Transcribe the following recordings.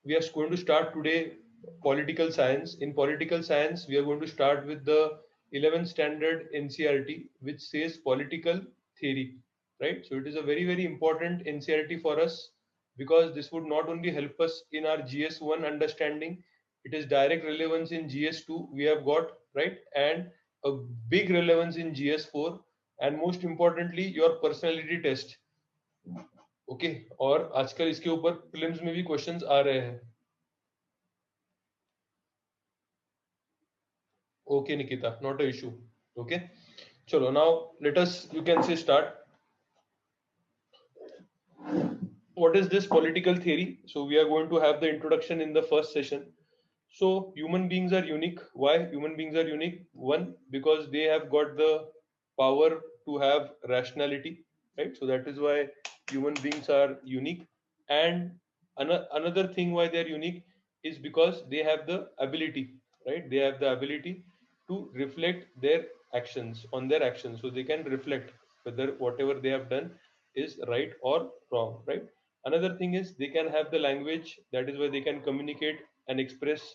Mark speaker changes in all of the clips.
Speaker 1: we are going to start today political science. In political science, we are going to start with the 11th standard NCRT, which says political theory, right? So it is a very, very important NCRT for us because this would not only help us in our GS1 understanding, it is direct relevance in GS2 we have got, right? And a big relevance in GS4, and most importantly, your personality test. Okay और आजकल इसके ऊपर prelims में भी questions आ रहे हैं. Okay, Nikita, not an issue. Okay. Chalo, now let us, you can say, start. What is this political theory? So we are going to have the introduction in the first session. So human beings are unique. Why human beings are unique? One, because they have got the power to have rationality, right? So that is why human beings are unique. And another thing why they are unique is because they have the ability, right? They have the ability to reflect their actions on their actions. So they can reflect whether whatever they have done is right or wrong, right? Another thing is they can have the language. That is why they can communicate and express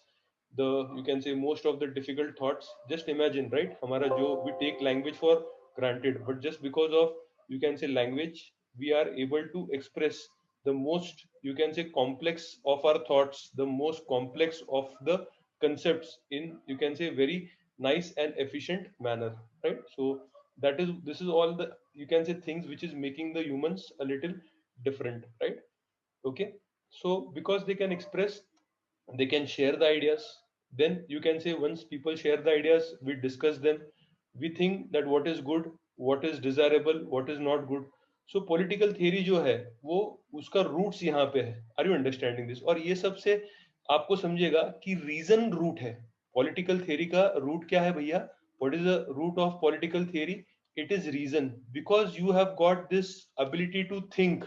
Speaker 1: the, you can say, most of the difficult thoughts. Just imagine, right? हमारा जो we take language for granted, but just because of, you can say, language, we are able to express the most, you can say, complex of our thoughts, the most complex of the concepts in, you can say, very nice and efficient manner, right? So that is, this is all the, you can say, things which is making the humans a little different, right? Okay. So because they can express, they can share the ideas, then you can say once people share the ideas, we discuss them, we think that what is good, what is desirable, what is not good. So political theory जो है वो उसका roots यहाँ पे है. Are you understanding this? और ये सबसे आपको समझेगा कि रीजन रूट है. पॉलिटिकल थियरी का रूट क्या है भैया? What is the root of political theory? It is reason, because you have got this ability to think,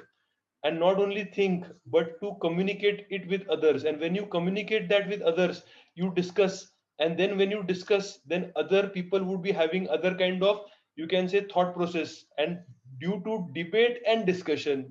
Speaker 1: and not only think but to communicate it with others, and when you communicate that with others, you discuss, and then when you discuss, then other people would be having other kind of, you can say, thought process, and due to debate and discussion,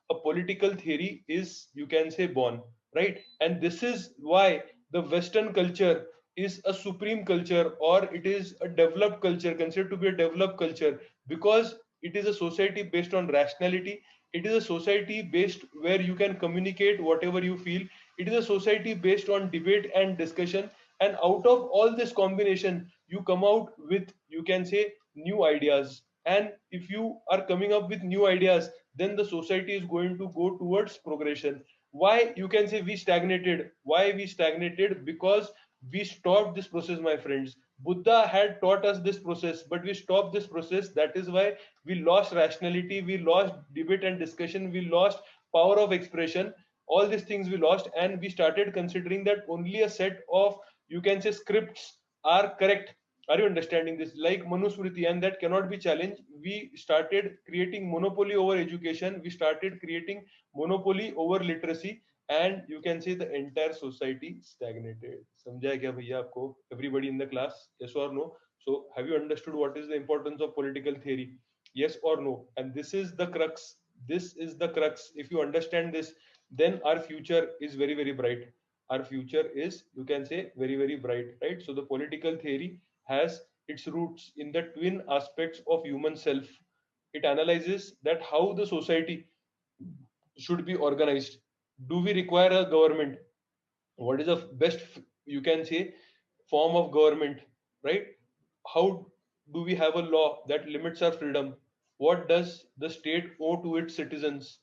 Speaker 1: a political theory is, you can say, born, right? And this is why the Western culture is a supreme culture, or it is a developed culture, considered to be a developed culture, because it is a society based on rationality. It is a society based where you can communicate whatever you feel. It is a society based on debate and discussion, and out of all this combination you come out with, you can say, new ideas. And if you are coming up with new ideas, then the society is going to go towards progression. Why, you can say, we stagnated? Why we stagnated? Because we stopped this process, my friends. Buddha had taught us this process, but we stopped this process. That is why we lost rationality, we lost debate and discussion, we lost power of expression. All these things we lost, and we started considering that only a set of, you can say, scripts are correct. Are you understanding this? Like Manusmriti, and that cannot be challenged. We started creating monopoly over education, we started creating monopoly over literacy, and you can say the entire society stagnated. समझा है क्या भैया आपको? Everybody in the class, yes or no? So have you understood what is the importance of political theory? Yes or no? And this is the crux. This is the crux. If you understand this, then our future is very, very bright. Our future is, you can say, very, very bright, right? So the political theory has its roots in the twin aspects of human self. It analyzes that how the society should be organized. Do we require a government? What is the best, you can say, form of government, right? How do we have a law that limits our freedom? What does the state owe to its citizens?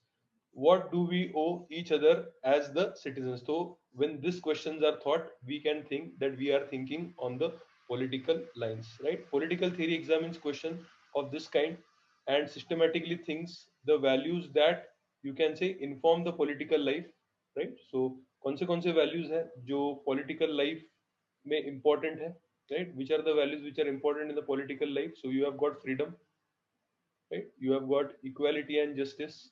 Speaker 1: What do we owe each other as the citizens? So when these questions are thought, we can think that we are thinking on the political lines, right? Political theory examines question of this kind and systematically thinks the values that, you can say, inform the political life, right? So कौन से values है जो political life में important है, right? Which are the values which are important in the political life? So you have got freedom, right? You have got equality and justice,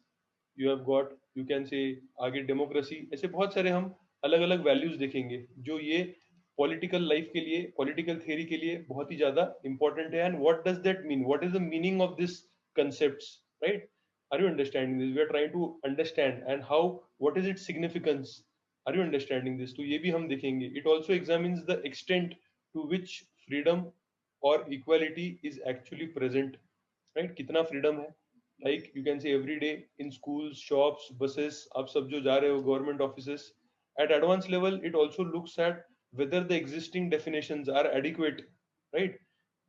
Speaker 1: you have got, you can say, आगे democracy. ऐसे बहुत सारे हम अलग अलग values देखेंगे जो ये पॉलिटिकल लाइफ के लिए, पॉलिटिकल थियरी के लिए बहुत ही ज्यादा इंपॉर्टेंट है. And what does that mean? What is the meaning of this concepts, right? Are you understanding this? We are trying to understand and how, what is its significance. Are you understanding this? तो ये भी हम देखेंगे. It also examines the extent to which freedom or equality is actually present, right? कितना freedom है? Like you can say every day in schools, shops, buses, आप सब जो जा रहे हो government offices. At advanced level, it also looks at whether the existing definitions are adequate, right?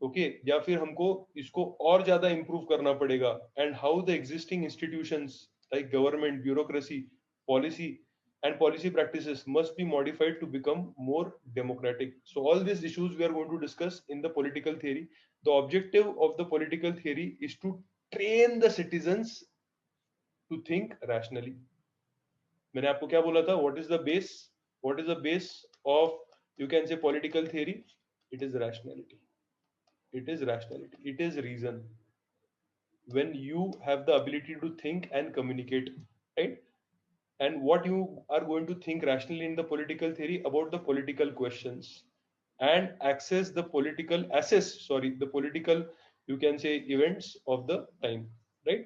Speaker 1: Okay या फिर हमको इसको और ज्यादा इंप्रूव करना पड़ेगा. And how the existing institutions like government bureaucracy policy and policy practices must be modified to become more democratic. So all these issues we are going to discuss in the political theory. The objective of the political theory is to train the citizens to think rationally. मैंने आपको क्या बोला था? What is the base of, you can say, political theory? It is rationality. It is rationality. It is reason. When you have the ability to think and communicate, right? And what you are going to think rationally in the political theory about the political questions and assess the political, you can say, events of the time, right?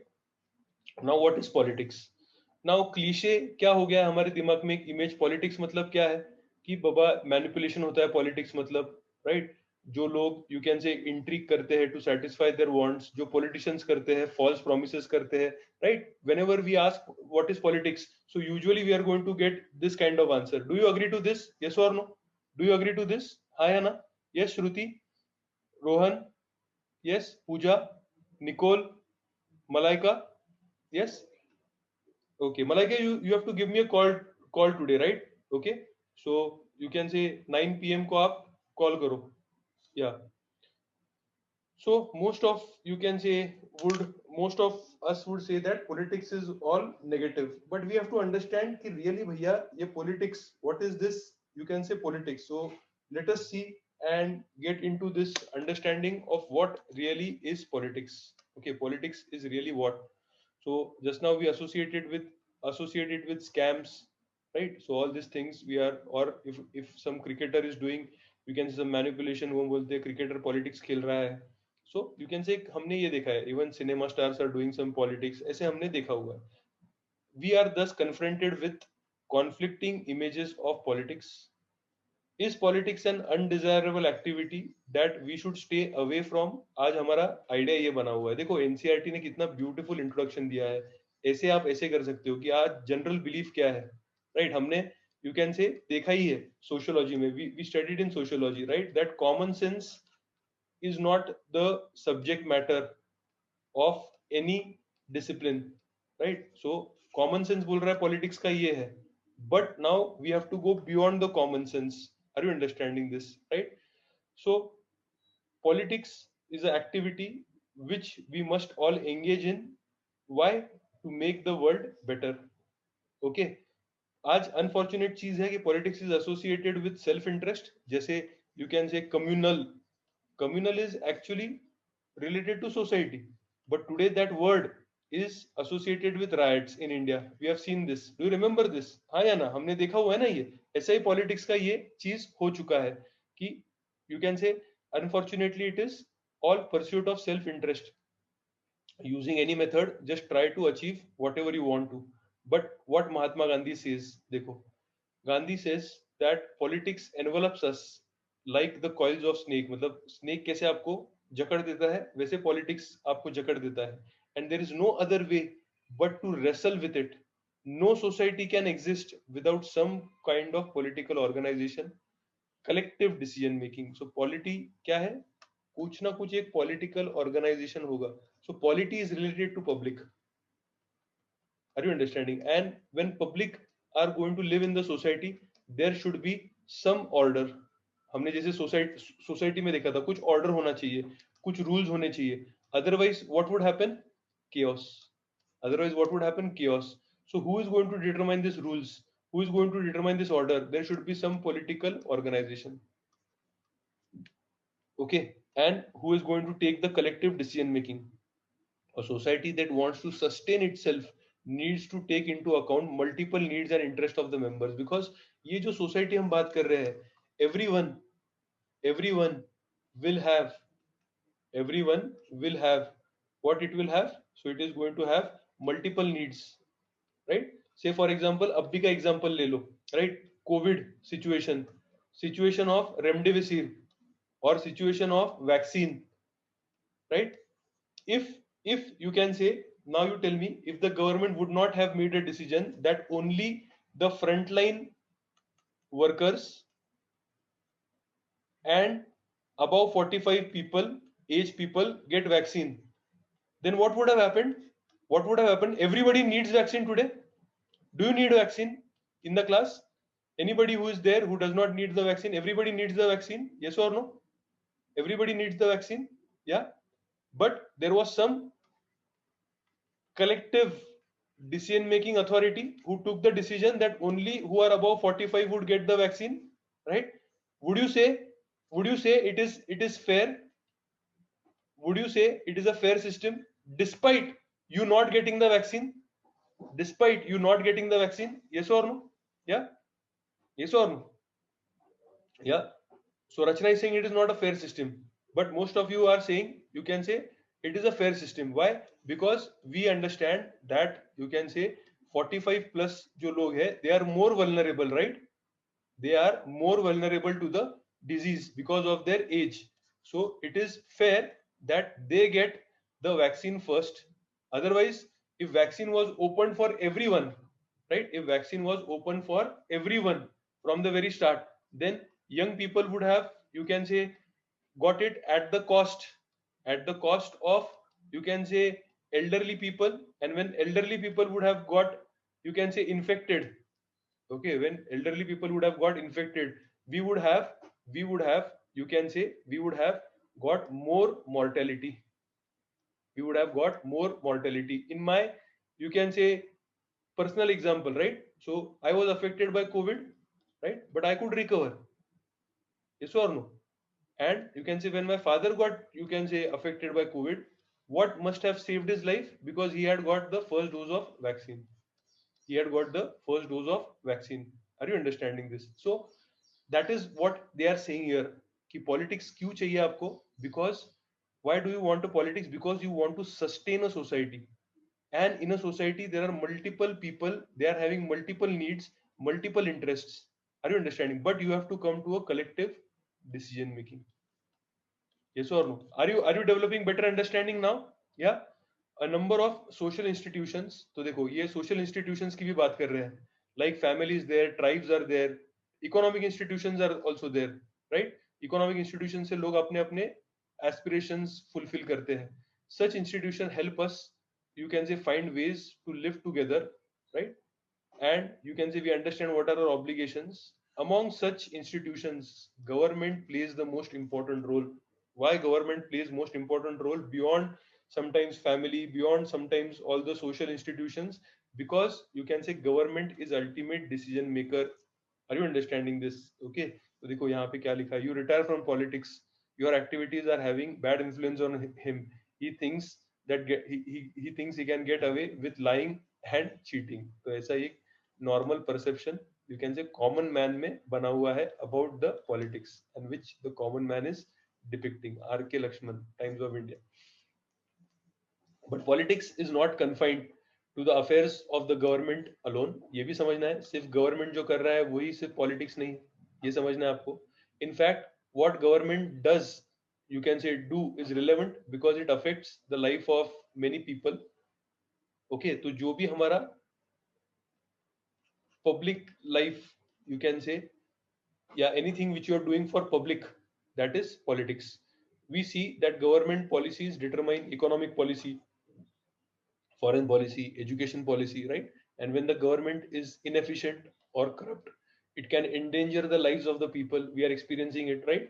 Speaker 1: Now what is politics? Now cliche क्या हो गया है हमारे दिमाग में एक image. Politics मतलब क्या है कि बाबा मैनिपुलेशन होता है पॉलिटिक्स मतलब, राइट? जो लोग यू कैन से इंट्रिग करते हैं टू सेटिस्फाई देयर वांट्स, जो पॉलिटिशियंस करते हैं फॉल्स प्रोमिसेस करते हैं, right? Whenever we ask what is politics, so usually we are going to get this kind of answer. Do you agree to this? Yes और no? Do you agree to this? हाँ या ना? Yes Shruti, Rohan, yes Pooja, Nicole, Malaika, yes. Okay, Malaika, you have to give me a call today, right? Okay, so you can say 9 p.m. को आप call करो. Yeah. So most of us would say that politics is all negative, but we have to understand कि really भैया ये politics, what is this? You can say politics. So let us see and get into this understanding of what really is politics. Okay, politics is really what? So just now we associated with scams, right? So all these things we are, or if some cricketer is doing, you can see some manipulation, वो बोलते हैं cricketer politics खेल रहा है. So you can say हमने ये देखा है, even cinema stars are doing some politics, ऐसे हमने देखा हुआ है. We are thus confronted with conflicting images of politics. Is politics an undesirable activity that we should stay away from? आज हमारा आइडिया ये बना हुआ है. देखो एनसीईआरटी ने कितना ब्यूटीफुल इंट्रोडक्शन दिया है. ऐसे आप ऐसे कर सकते हो कि आज जनरल बिलीफ क्या है, राइट? हमने यू कैन से देखा ही है सोशियोलॉजी में, we studied in sociology, right? That common sense is not the subject matter of any discipline, right? So common sense बोल रहा है politics का ये है, but now we have to go beyond the common sense. Are you understanding this, right? So politics is an activity which we must all engage in. Why? To make the world better. Okay, आज unfortunate चीज है कि politics is associated with self interest. जैसे you can say communal is actually related to society, but today that word is associated with riots in India. We have seen this. Do you remember this? हाँ या ना? हमने देखा हुआ है ना. ये ऐसा ही पॉलिटिक्स का ये चीज हो चुका है कि you can say unfortunately it is all pursuit of self interest. Using any method, just try to achieve whatever you want to. But what Mahatma Gandhi says, देखो, Gandhi says that politics envelops us like the coils of snake. मतलब snake कैसे आपको जकड़ देता है, वैसे politics आपको जकड़ देता है. And there is no other way but to wrestle with it. No society can exist without some kind of political organization, collective decision making. So polity क्या है? कुछ ना कुछ एक political organization होगा. So polity is related to public. Are you understanding? And when public are going to live in the society, there should be some order. हमने जैसे society में देखा था, कुछ ऑर्डर होना चाहिए, कुछ रूल्स होने चाहिए. Otherwise what would happen? chaos. Otherwise what would happen? Chaos. So who is going to determine these rules? Who is going to determine this order? There should be some political organization. Okay, and who is going to take the collective decision making? A society that wants to sustain itself needs to take into account multiple needs and interest of the members, because ये जो society हम बात कर रहे हैं, everyone will have, everyone will have what it will have. So it is going to have multiple needs, right? Say for example, अभी का example ले लो, right? COVID situation of remdesivir or situation of vaccine, right? If you can say, now you tell me, if the government would not have made a decision that only the frontline workers and above 45 people, age people get vaccine, then what would have happened? What would have happened? Everybody needs vaccine today. Do you need a vaccine in the class? Anybody who is there who does not need the vaccine? Everybody needs the vaccine. Yes or no? Everybody needs the vaccine. Yeah. But there was some collective decision making authority who took the decision that only who are above 45 would get the vaccine, right? Would you say, it is fair? Would you say it is a fair system despite you not getting the vaccine? Despite you not getting the vaccine, yes or no? Yeah, yes or no? Yeah. So Rachna is saying it is not a fair system, but most of you are saying, you can say it is a fair system. Why? Because we understand that, you can say, 45 plus जो लोग हैं, they are more vulnerable, right? They are more vulnerable to the disease because of their age. So it is fair that they get the vaccine first. Otherwise, if vaccine was open for everyone, right? If vaccine was open for everyone from the very start, then young people would have, you can say, got it at the cost of, you can say, elderly people. And when elderly people would have got, you can say, infected, okay, when elderly people would have got infected, we would have you can say, we would have got more mortality. We would have got more mortality. In my, you can say, personal example, right? So I was affected by COVID, right? But I could recover. Yes or no? And you can say, when my father got, you can say, affected by COVID, what must have saved his life? Because he had got the first dose of vaccine. He had got the first dose of vaccine. Are you understanding this? So that is what they are saying here, कि politics क्यों चाहिए आपको? Because why do you want a politics? Because you want to sustain a society, and in a society there are multiple people, they are having multiple needs, multiple interests. Are you understanding? But you have to come to a collective decision making. Yes or no? Are you developing better understanding now? Yeah. A number of social institutions, तो देखो ये social institutions की भी बात कर रहे हैं, like families there, tribes are there, economic institutions are also there, right? Economic institutions से लोग अपने अपने aspirations fulfill करते हैं. Such institution help us, you can say, find ways to live together, right? And you can say we understand what are our obligations. Among such institutions, government plays the most important role. Why government plays most important role beyond sometimes family, beyond sometimes all the social institutions? Because you can say government is ultimate decision maker. Are you understanding this? Okay. तो देखो यहाँ पे क्या लिखा है, you retire from politics, your activities are having bad influence on him. He thinks that he thinks he can get away with lying and cheating. तो ऐसा एक normal perception, you can say, common man में बना हुआ है about the politics, and which the common man is depicting. R.K. Lakshman, Times of India. But politics is not confined to the affairs of the government alone. ये भी समझना है, सिर्फ government जो कर रहा है वही सिर्फ पॉलिटिक्स नहीं, ये समझना है आपको. In fact, what government does, you can say, do is relevant because it affects the life of many people. Okay, तो जो भी हमारा public life, you can say, yeah, anything which you are doing for public, that is politics. We see that government policies determine economic policy, foreign policy, education policy, right? And when the government is inefficient or corrupt, it can endanger the lives of the people. We are experiencing it, right?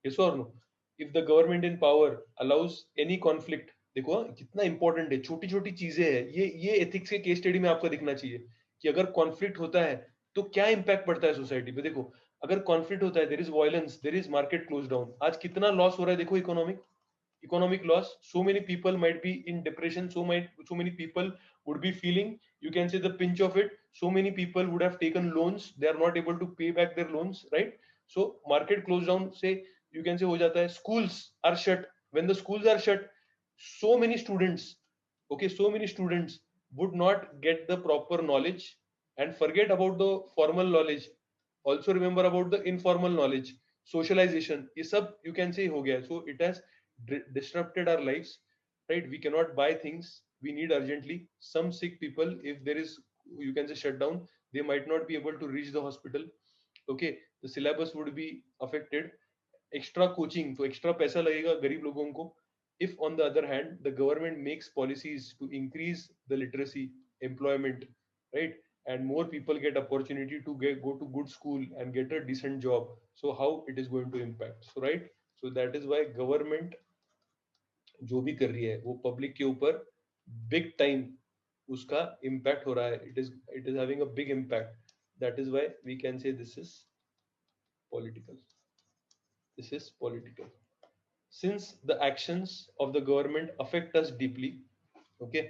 Speaker 1: Yes or no? If the government in power allows any conflict, देखो हाँ, कितना important है, छोटी छोटी चीजें हैं, ये ethics के केस स्टडी में आपको दिखना चाहिए कि अगर कॉन्फ्लिक्ट होता है तो क्या इंपैक्ट पड़ता है सोसाइटी पे. देखो, अगर कॉन्फ्लिक्ट होता है, there is violence, there is market close down. आज कितना लॉस हो रहा है देखो, economic loss. So many people might be in depression, so many people would be feeling, you can say, the pinch of it. So many people would have taken loans, they are not able to pay back their loans, right? So market close down, say, you can say, ho jata hai. Schools are shut. When the schools are shut, so many students, okay, so many students, would not get the proper knowledge, and forget about the formal knowledge, also remember about the informal knowledge, socialization, ये सब you can say हो गया. So it has disrupted our lives, right? We cannot buy things we need urgently. Some sick people, if there is, you can say, shutdown, they might not be able to reach the hospital. Okay, the syllabus would be affected. Extra coaching, तो extra पैसा लगेगा गरीब लोगों को. If on the other hand the government makes policies to increase the literacy, employment, right, and more people get opportunity to go to good school and get a decent job, so how it is going to impact? So right, so that is why government जो भी कर रही है वो public के ऊपर big time उसका impact हो रहा है. It is having a big impact. That is why we can say this is political. This is political. Since the actions of the government affect us deeply, okay,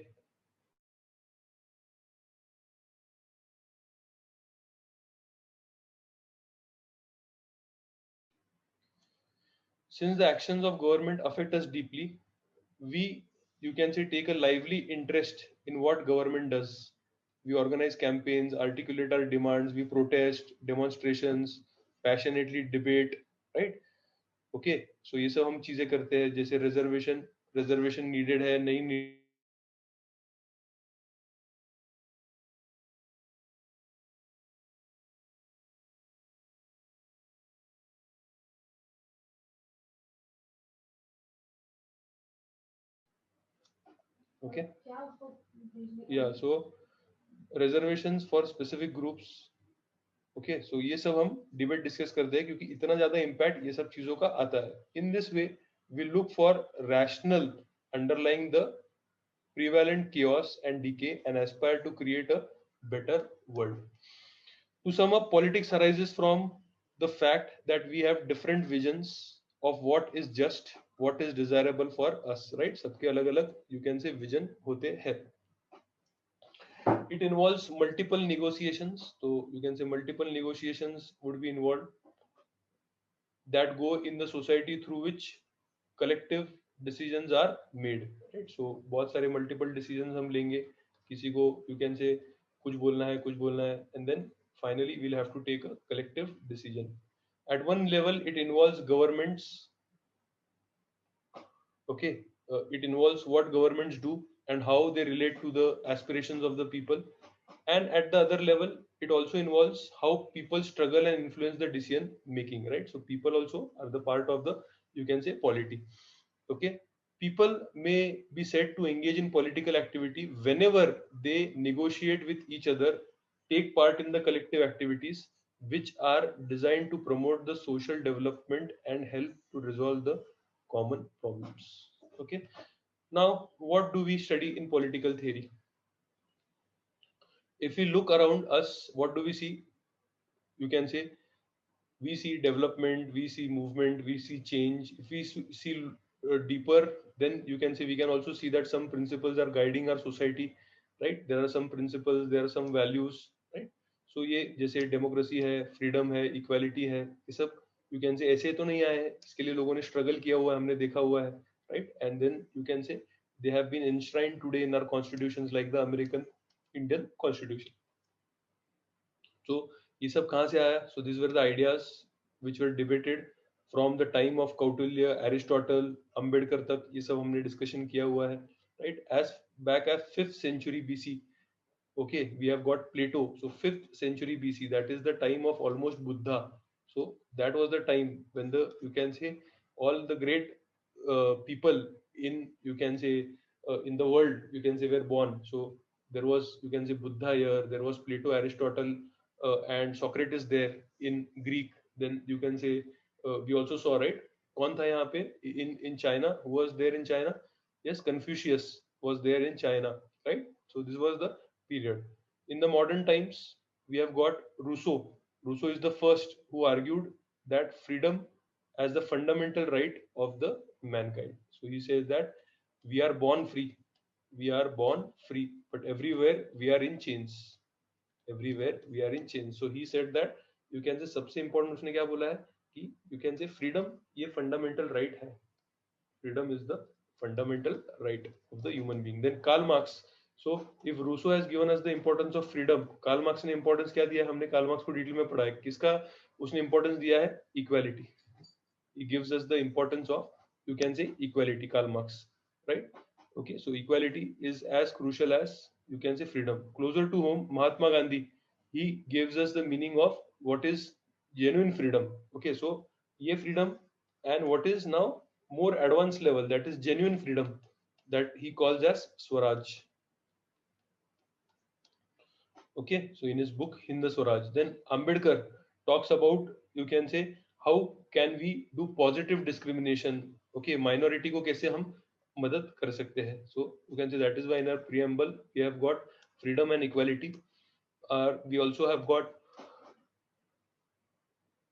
Speaker 1: since the actions of government affect us deeply, we, you can say, take a lively interest in what government does. We organize campaigns, articulate our demands, we protest, demonstrations, passionately debate, right? Okay, so ये सब हम चीजें करते हैं. जैसे reservation needed है, नहीं needed okay. या so reservations for specific groups. Okay, so ये सब हम डिबेट डिस्कस करते हैं क्योंकि इतना ज्यादा इम्पैक्ट ये सब चीजों का आता है. In this way we look for rational underlying the prevalent chaos and decay and aspire to create a better world. To sum up, politics arises from the fact that we have different visions of what is just, what is desirable for us, right? सबके अलग अलग, you can say, vision होते हैं. It involves multiple negotiations, so you can say multiple negotiations would be involved that go in the society through which collective decisions are made, right? So बहुत सारे multiple decisions हम लेंगे. किसी को, you can say, कुछ बोलना है, and then finally we'll have to take a collective decision. At one level it involves governments. Okay, it involves what governments do and how they relate to the aspirations of the people. And at the other level it also involves how people struggle and influence the decision making, right? So people also are the part of the, you can say, polity. Okay, people may be said to engage in political activity whenever they negotiate with each other, take part in the collective activities which are designed to promote the social development and help to resolve the common problems. Okay, now what do we study in political theory? If we look around us, what do we see? You can say we see development, we see movement, we see change. If we see deeper, then you can say we can also see that some principles are guiding our society, right? There are some principles, there are some values, right? So ये जैसे democracy है, freedom है, equality है, ये सब you can से ऐसे तो नहीं आए हैं. इसके लिए लोगों ने स्ट्रगल किया हुआ है, हमने देखा हुआ है, right? And then you can say they have been enshrined today in our constitutions like the American Indian Constitution. So ये सब कहाँ से आया? So these were the ideas which were debated from the time of Kautilya, Aristotle, Ambedkar तक ये सब हमने discussion किया हुआ है, right? As back as 5th century BC. Okay, we have got Plato. So 5th century BC, that is the time of almost Buddha. So that was the time when the, you can say, all the great people in, you can say, in the world, you can say, were born. So there was, you can say, Buddha here, there was Plato, Aristotle, and Socrates there in Greek. Then you can say we also saw, right? कौन था यहाँ पे in China? Who was there in China? Yes, Confucius was there in China, right? So this was the period. In the modern times, we have got Rousseau. Rousseau is the first who argued that freedom as the fundamental right of the mankind. So he says that we are born free, we are born free, but everywhere we are in chains. Everywhere we are in chains. So he said that, you can say, सबसे important उसने क्या बोला है कि you can say freedom ये fundamental right है. Freedom is the fundamental right of the human being. Then Karl Marx, So if Rousseau has given us the importance of freedom, Karl Marx ने importance क्या दिया है? हमने Karl Marx को detail में पढ़ा है. किसका उसने importance दिया है? Equality. He gives us the importance of, you can say, equality, Karl Marx, right? Okay, so equality is as crucial as, you can say, freedom. Closer to home, Mahatma Gandhi, he gives us the meaning of what is genuine freedom. Okay, so ye freedom, and what is now more advanced level, that is genuine freedom, that he calls as Swaraj. Okay, so in his book Hind Swaraj, then Ambedkar talks about, you can say, how can we do positive discrimination. Okay, minority को कैसे हम मदद कर सकते हैं. So you can say that is why in our preamble we have got freedom and equality. We also have got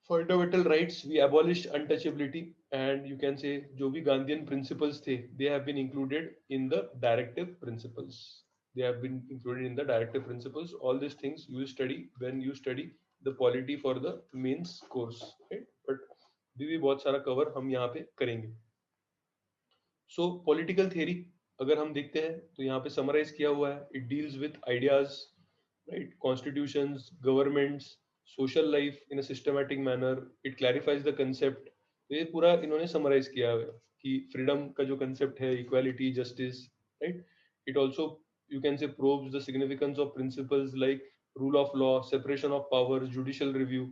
Speaker 1: fundamental rights. We abolished untouchability, and you can say जो भी Gandhian principles थे, they have been included in the directive principles. They have been included in the directive principles. All these things you will study when you study the polity for the mains course, right? But भी बहुत सारा cover हम यहाँ पे करेंगे. So political theory अगर हम देखते हैं तो यहाँ पे summarize किया हुआ है. It deals with ideas, right? Constitutions, governments, social life in a systematic manner. It clarifies the concept. तो ये पूरा इन्होंने summarize किया है कि freedom का जो concept है, equality, justice, right? It also, you can say, probes the significance of principles like rule of law, separation of powers, judicial review.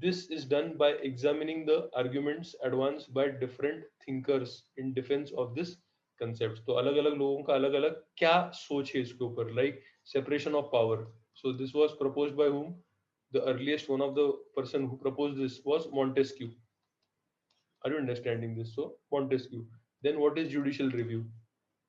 Speaker 1: This is done by examining the arguments advanced by different thinkers in defense of this concept. तो अलग अलग लोगों का अलग अलग क्या सोच है इसके ऊपर, like separation of power. So this was proposed by whom? The earliest one of the person who proposed this was Montesquieu. Are you understanding this? So Montesquieu. Then what is judicial review,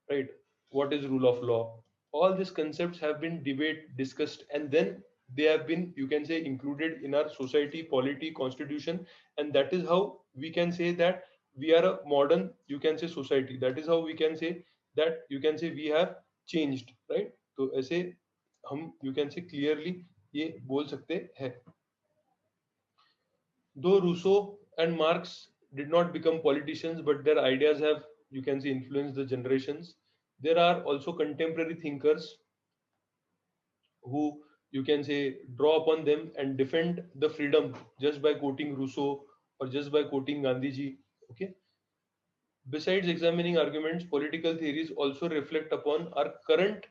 Speaker 1: right? What is rule of law? All these concepts have been debate discussed, and then they have been, you can say, included in our society polity constitution. And that is how we can say that we are a modern, you can say, society. That is how we can say that, you can say, we have changed, right? तो ऐसे हम, you can say, clearly ये बोल सकते हैं. Though Rousseau and Marx did not become politicians, but their ideas have, you can say, influenced the generations. There are also contemporary thinkers who, you can say, draw upon them and defend the freedom just by quoting Rousseau or just by quoting Gandhiji. Okay. Besides examining arguments, political theories also reflect upon our current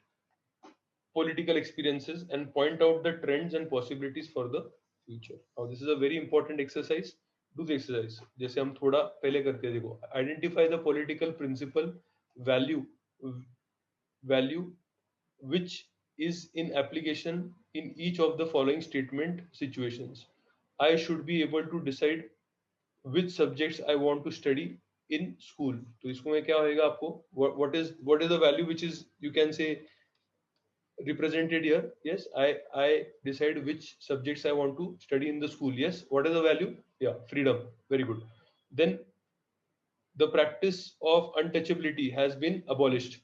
Speaker 1: political experiences and point out the trends and possibilities for the future. Now, this is a very important exercise. Do the exercise. जैसे हम थोड़ा पहले करते हैं, देखो. Identify the political principle, value, value which is in application in each of the following statement situations. I should be able to decide which subjects I want to study in school. तो इसको में क्या होएगा आपको? What is the value which is, you can say, represented here? Yes, I decide which subjects I want to study in the school. Yes, what is the value? Yeah, freedom. Very good. Then the practice of untouchability has been abolished.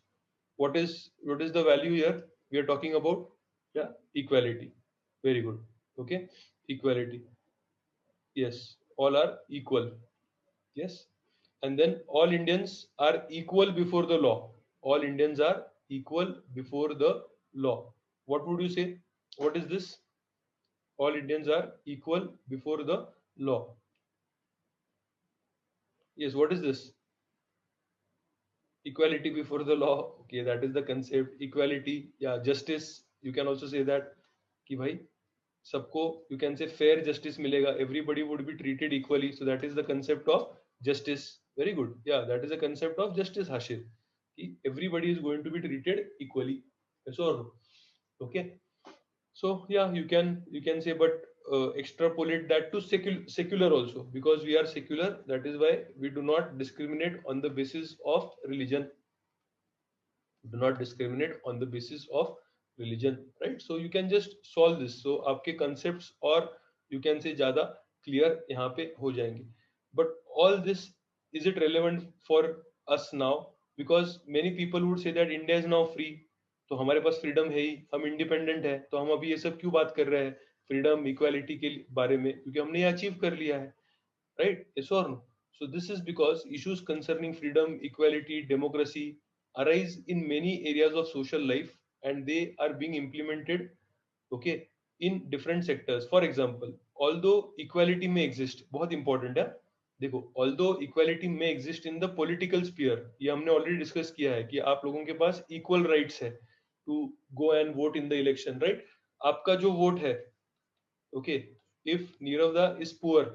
Speaker 1: What is the value here we are talking about? Yeah, equality. Very good. Okay, equality. Yes, all are equal. Yes, and then all Indians are equal before the law. All Indians are equal before the law. What would you say? What is this? All Indians are equal before the law. Yes, what is this? Equality before the law. Okay, that is the concept. Equality. Yeah, justice, you can also say that कि भाई सबको, you can say, fair justice मिलेगा. Everybody would be treated equally. So that is the concept of justice. Very good. Yeah, that is the concept of justice, Hashir. कि everybody is going to be treated equally. Yes or no? Okay. So yeah, you can say, but extrapolate that to secular also, because we are secular. That is why we do not discriminate on the basis of religion. Do not discriminate on the basis of religion, right? So you can just solve this. So आपके concepts, or you can say, ज़्यादा clear यहाँ पे हो जाएंगे. But all this, is it relevant for us now? Because many people would say that India is now free. तो हमारे पास freedom है ही, हम independent है, तो हम अभी ये सब क्यों बात कर रहे हैं freedom equality के बारे में? क्योंकि हमने ये achieve कर लिया है, right? Yes or no? So this is because issues concerning freedom, equality, democracy, arise in many areas of social life, and they are being implemented, okay, in different sectors. For example, although equality may exist, बहुत important है, देखो, although equality may exist in the political sphere, ये हमने already discuss किया है कि आप लोगों के पास equal rights है to go and vote in the election, right? आपका जो वोट है, okay, if Niravda is poor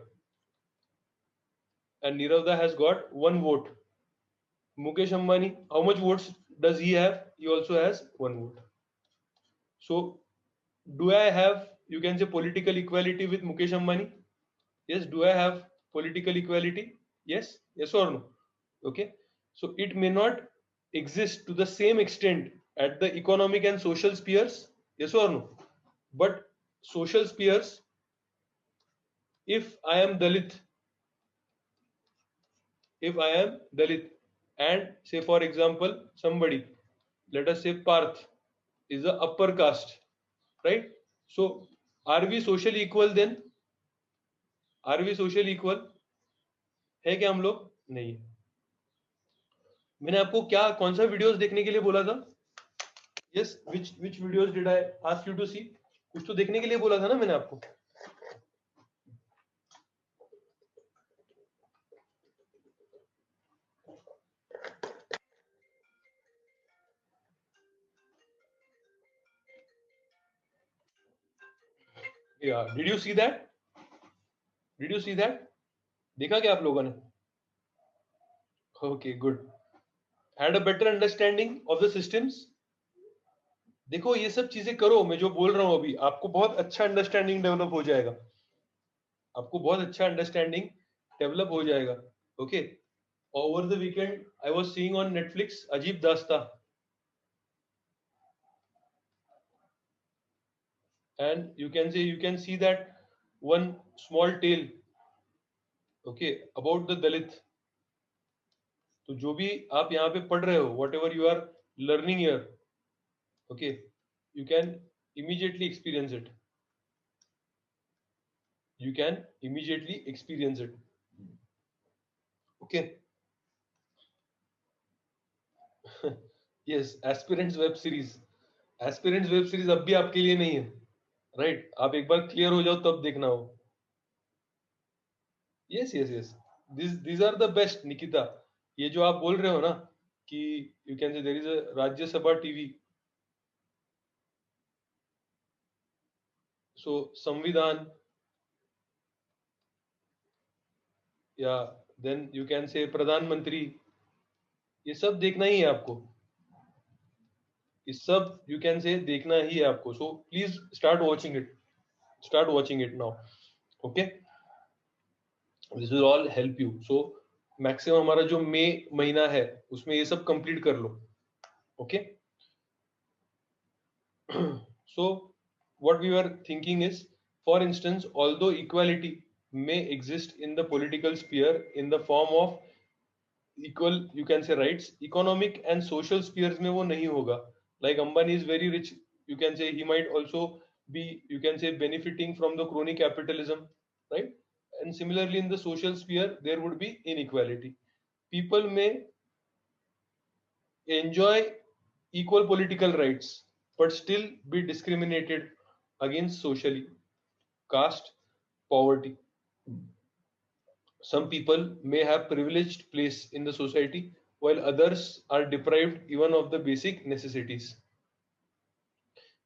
Speaker 1: and Niravda has got one vote, Mukesh Ambani, how much votes does he have? He also has one vote. So, do I have, you can say, political equality with Mukesh Ambani? Yes. Do I have political equality? Yes. Yes or no? Okay. So, it may not exist to the same extent at the economic and social spheres. Yes or no? But social spheres, if I am Dalit, and say for example, somebody, let us say Parth, is the upper caste, right? So are we socially equal then? Are we socially equal? है क्या हम लोग? नहीं. मैंने आपको क्या कौन सा वीडियोस देखने के लिए बोला था? Yes, which videos did I ask you to see? कुछ तो देखने के लिए बोला था ना मैंने आपको. Yeah, did you see that? Did you see that? देखा क्या आप लोगों ने? Okay, good. Had a better understanding of the systems? देखो ये सब चीजें करो, मैं जो बोल रहा हूं अभी, आपको बहुत अच्छा अंडरस्टैंडिंग डेवलप हो जाएगा. आपको बहुत अच्छा अंडरस्टैंडिंग डेवलप हो जाएगा. Okay. Over the weekend I was seeing on Netflix अजीब दास्ता, and you can see that one small tale, okay, about the Dalit. तो जो भी आप यहाँ पे पढ़ रहे हो, whatever you are learning here, okay, you can immediately experience it. You can immediately experience it. Okay. Yes, aspirants web series. Aspirants web series अब भी आपके लिए नहीं है, राइट? आप एक बार क्लियर हो जाओ तब देखना हो. Yes yes yes, these are the best, Nikita. ये जो आप बोल रहे हो ना कि you can say there is a Rajya Sabha TV, so संविधान, या देन यू कैन से प्रधानमंत्री, ये सब देखना ही है आपको. ये सब यू कैन से देखना ही है आपको. So please start watching it, start watching it now. Okay, this will all help you. So maximum हमारा जो मई महीना है उसमें ये सब कंप्लीट कर लो. Okay. So what we were thinking is, for instance, although equality may exist in the political sphere in the form of equal, you can say, rights, economic and social spheres में वो नहीं होगा. Like Ambani is very rich, you can say he might also be, you can say, benefiting from the crony capitalism, right? And similarly in the social sphere there would be inequality. People may enjoy equal political rights but still be discriminated against socially. Caste, poverty. Some people may have privileged place in the society while others are deprived even of the basic necessities.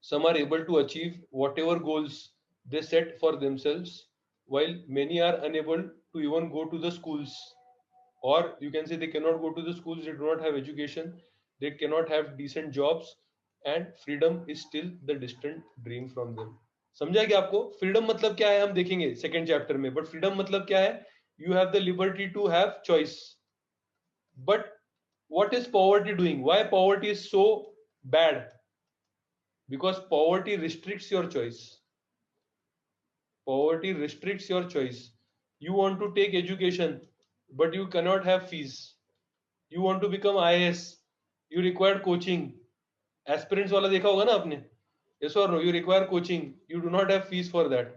Speaker 1: Some are able to achieve whatever goals they set for themselves while many are unable to even go to the schools, or you can say they cannot go to the schools, they do not have education, they cannot have decent jobs, and freedom is still the distant dream from them. समझा क्या आपको? Freedom मतलब क्या है हम देखेंगे second chapter में, but freedom मतलब क्या है? You have the liberty to have choice. But what is poverty doing? Why poverty is so bad? Because poverty restricts your choice. Poverty restricts your choice. You want to take education but you cannot have fees. You want to become IAS, you require coaching. Aspirants वाला देखा होगा ना आपने? Yes or no? You require coaching, you do not have fees for that,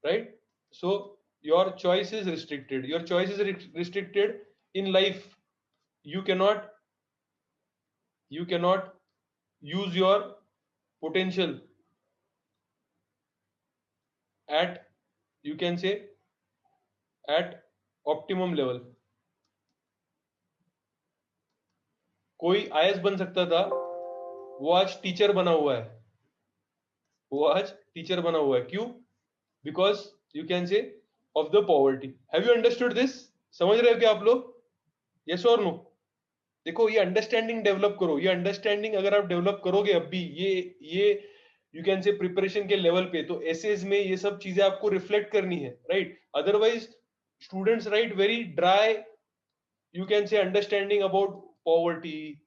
Speaker 1: right? So your choice is restricted. Your choice is restricted in life. You cannot You cannot use your potential at, you can say, at optimum level. कोई IAS बन सकता था, वो आज teacher बना हुआ है, वो आज टीचर बना हुआ है, क्यों? बिकॉज यू कैन से of the poverty. Have you understood this? समझ रहे हो क्या आप लोग? यस और नो? देखो, ये अंडरस्टैंडिंग डेवलप करो. ये अंडरस्टैंडिंग अगर आप डेवलप करोगे अब भी, ये यू कैन से प्रिपरेशन के लेवल पे, तो एसेज में ये सब चीजें आपको रिफ्लेक्ट करनी है, right? Otherwise students right very dry, you can से अंडरस्टैंडिंग अबाउट पॉवर्टी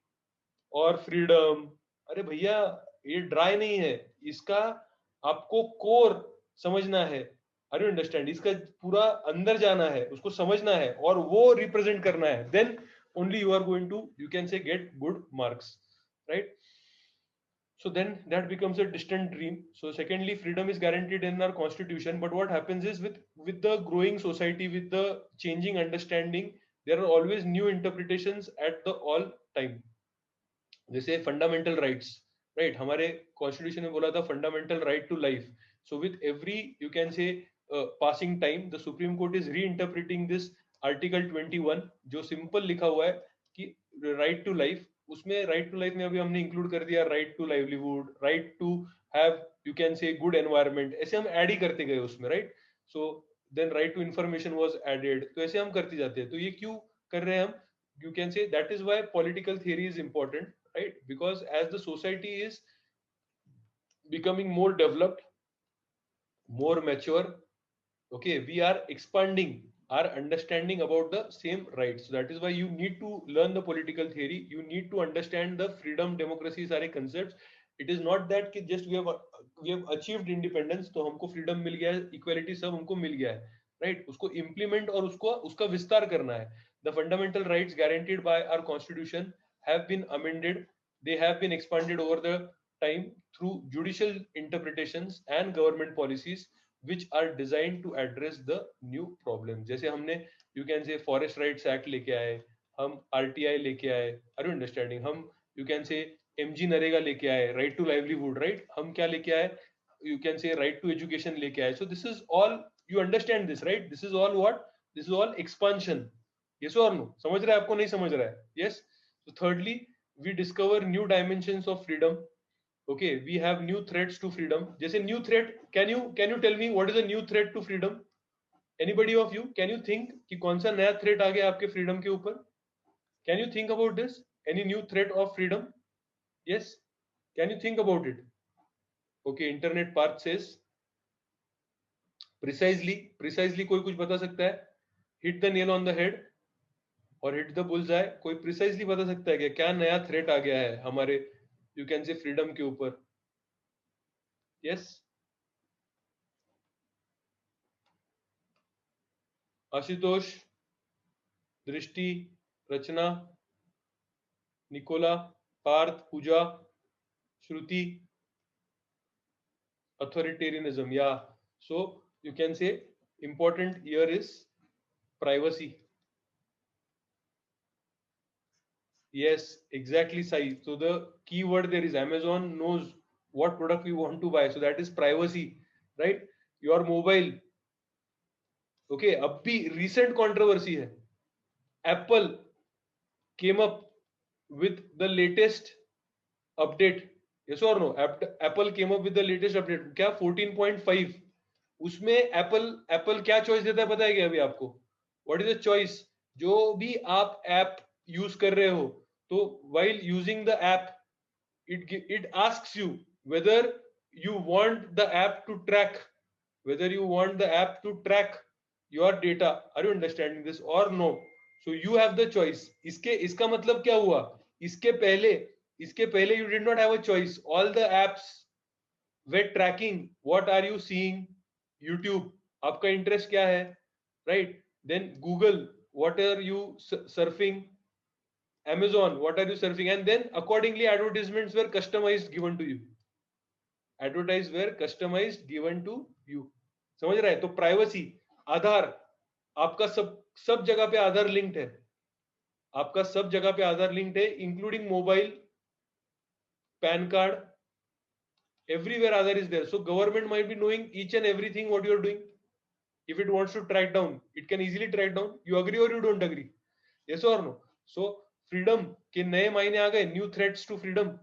Speaker 1: और फ्रीडम. अरे भैया, ये ड्राई नहीं है, इसका आपको कोर समझना है. Are you understand? इसका पूरा अंदर जाना है, उसको समझना है और वो रिप्रेजेंट करना है. Then only you are going to, you can say, get good marks, right? So then that becomes a distant dream. So secondly, freedom is guaranteed in our constitution, but what happens is with the growing society, with the changing understanding, there are always new interpretations at the all time. जैसे fundamental rights, right? हमारे constitution में बोला था fundamental right to life. So with every, you can say, passing time, the Supreme Court is reinterpreting this article 21, जो simple लिखा हुआ है कि राइट टू लाइफ. उसमें राइट टू लाइफ में अभी हमने इंक्लूड कर दिया right to livelihood, right to have, you can say, good environment. ऐसे हम ऐड ही करते गए उसमें, right? So then right to information was added. तो ऐसे हम करते जाते हैं. तो ये क्यों कर रहे हैं हम? You can say that is why political theory is important, right? Because as the society is becoming more developed, more mature, okay, we are expanding our understanding about the same rights. So that is why you need to learn the political theory. You need to understand the freedom, democracy सारे concepts. It is not that कि just we have achieved independence, तो हमको freedom मिल गया है, equality सब हमको मिल गया है, right? उसको implement और उसका विस्तार करना है. The fundamental rights guaranteed by our constitution have been amended. They have been expanded over the time through judicial interpretations and government policies which are designed to address the new problem. जैसे हमने, you can say, forest rights act लेके आए, हम RTI लेके आए, are you understanding? हम, you can say, MG NREGA लेके आए, right to livelihood, right? हम क्या लेके आए? You can say right to education लेके आए. So this is all, you understand this, right? This is all what? This is all expansion. Yes or no? समझ रहा है आपको? नहीं समझ रहा है? Yes. So thirdly, we discover new dimensions of freedom. Okay, we have new threats to freedom. जैसे new threat, can you tell me what is a new threat to freedom? Anybody of you, can you think कि कौन सा नया threat आ गया आपके freedom के ऊपर? Can you think about this? Any new threat of freedom? Yes. Can you think about it? Okay, internet path says precisely कोई कुछ बता सकता है? Hit the nail on the head और हिट द बुल्स आए. कोई प्रिसाइजली बता सकता है क्या क्या नया थ्रेट आ गया है हमारे, यू कैन से, फ्रीडम के ऊपर? यस, आशुतोष, दृष्टि, रचना, निकोला, पार्थ, पूजा, श्रुति. अथॉरिटेरियनिज्म, या. सो यू कैन से important here is privacy. Yes, exactly, Sai. So the keyword there is Amazon knows what product we want to buy. So that is privacy, right? Your mobile. Okay, अब भी recent controversy है. Apple came up with the latest update. Yes or no? Apple came up with the latest update. क्या 14.5? उसमें Apple क्या choice देता है पता है क्या अभी आपको? What is the choice? जो भी आप ऐप यूज कर रहे हो, तो while using the app, it asks you whether you want the app to track, your data. Are you understanding this or no? So you have the choice. इसका मतलब क्या हुआ? इसके पहले you did not have a choice. All the apps were tracking what are you seeing. YouTube, आपका interest क्या है, right? Then Google, what are you surfing? Amazon, what are you surfing? And then accordingly advertisements were customized given to you. समझ रहा है? तो privacy, आधार, आपका सब जगह पे आधार लिंक्ड है. Including mobile, PAN card, everywhere Aadhaar is there. So government might be knowing each and everything what you're doing. If it wants to track down, it can easily track down. You agree or you don't agree? Yes or no? So freedom के नए मायने आ गए, new threats to freedom.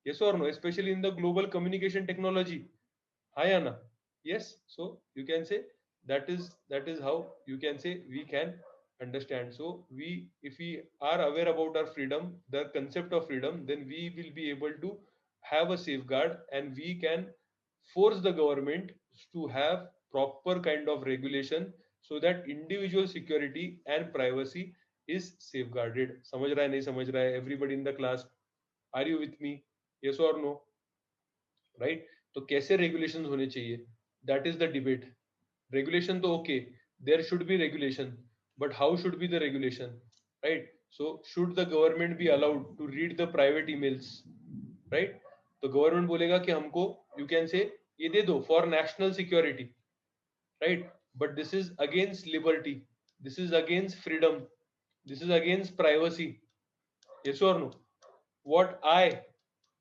Speaker 1: Yes or no? Especially in the global communication technology. Hi Anna. Yes. So you can say that is how you can say we can understand. So we, if we are aware about our freedom, the concept of freedom, then we will be able to have a safeguard, and we can force the government to have proper kind of regulation so that individual security and privacy is safeguarded. समझ रहा है नहीं समझ रहा है? Everybody in the class, are you with me? Yes or no? Right? तो कैसे regulations होने चाहिए? That is the debate. Regulation तो okay, there should be regulation, but how should be the regulation? Right? So should the government be allowed to read the private emails? Right? तो government बोलेगा कि हमको, you can say, ये दे दो for national security, right? But this is against liberty, this is against freedom, this is against privacy. Yes or no? What I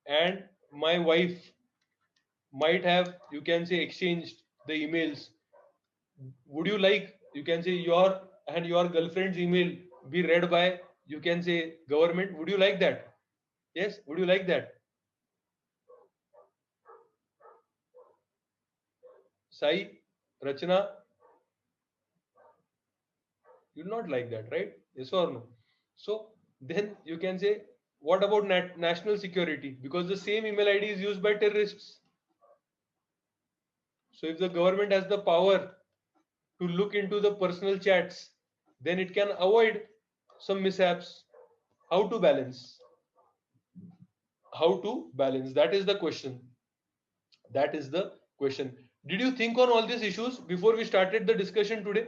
Speaker 1: and my wife might have, you can say, exchanged the emails. Would you like, you can say, your and your girlfriend's email be read by, you can say, government? Would you like that? Yes, would you like that? Sai, Rachna, you'll not like that, right? Yes or no? So then you can say, what about national security? Because the same email ID is used by terrorists. So if the government has the power to look into the personal chats, then it can avoid some mishaps. How to balance? How to balance? That is the question. That is the question. Did you think on all these issues before we started the discussion today?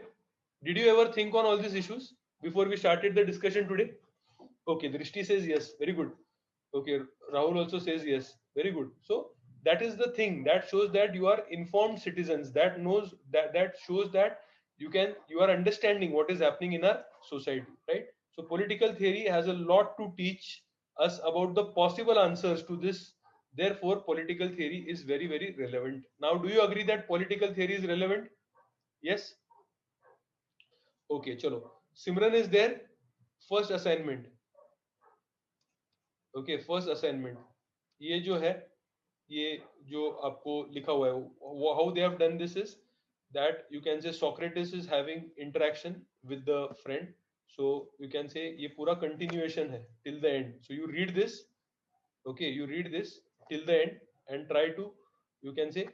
Speaker 1: Did you ever think on all these issues before we started the discussion today? Okay, Drishti says yes. Very good. Okay, Rahul also says yes. Very good. So that is the thing that shows that you are informed citizens. That knows that shows that you are understanding what is happening in our society, right? So political theory has a lot to teach us about the possible answers to this. Therefore, political theory is very very relevant. Now, do you agree that political theory is relevant? Yes. Okay, chalo. Simran is there. First assignment. Okay, first assignment ये जो है, ये जो आपको लिखा हुआ है, how they have done this is that you can say Socrates is having interaction with the friend. So you can say ये पूरा कंटिन्यूएशन है till the end. So you read this. Okay, you read this till the end and try to, you can say,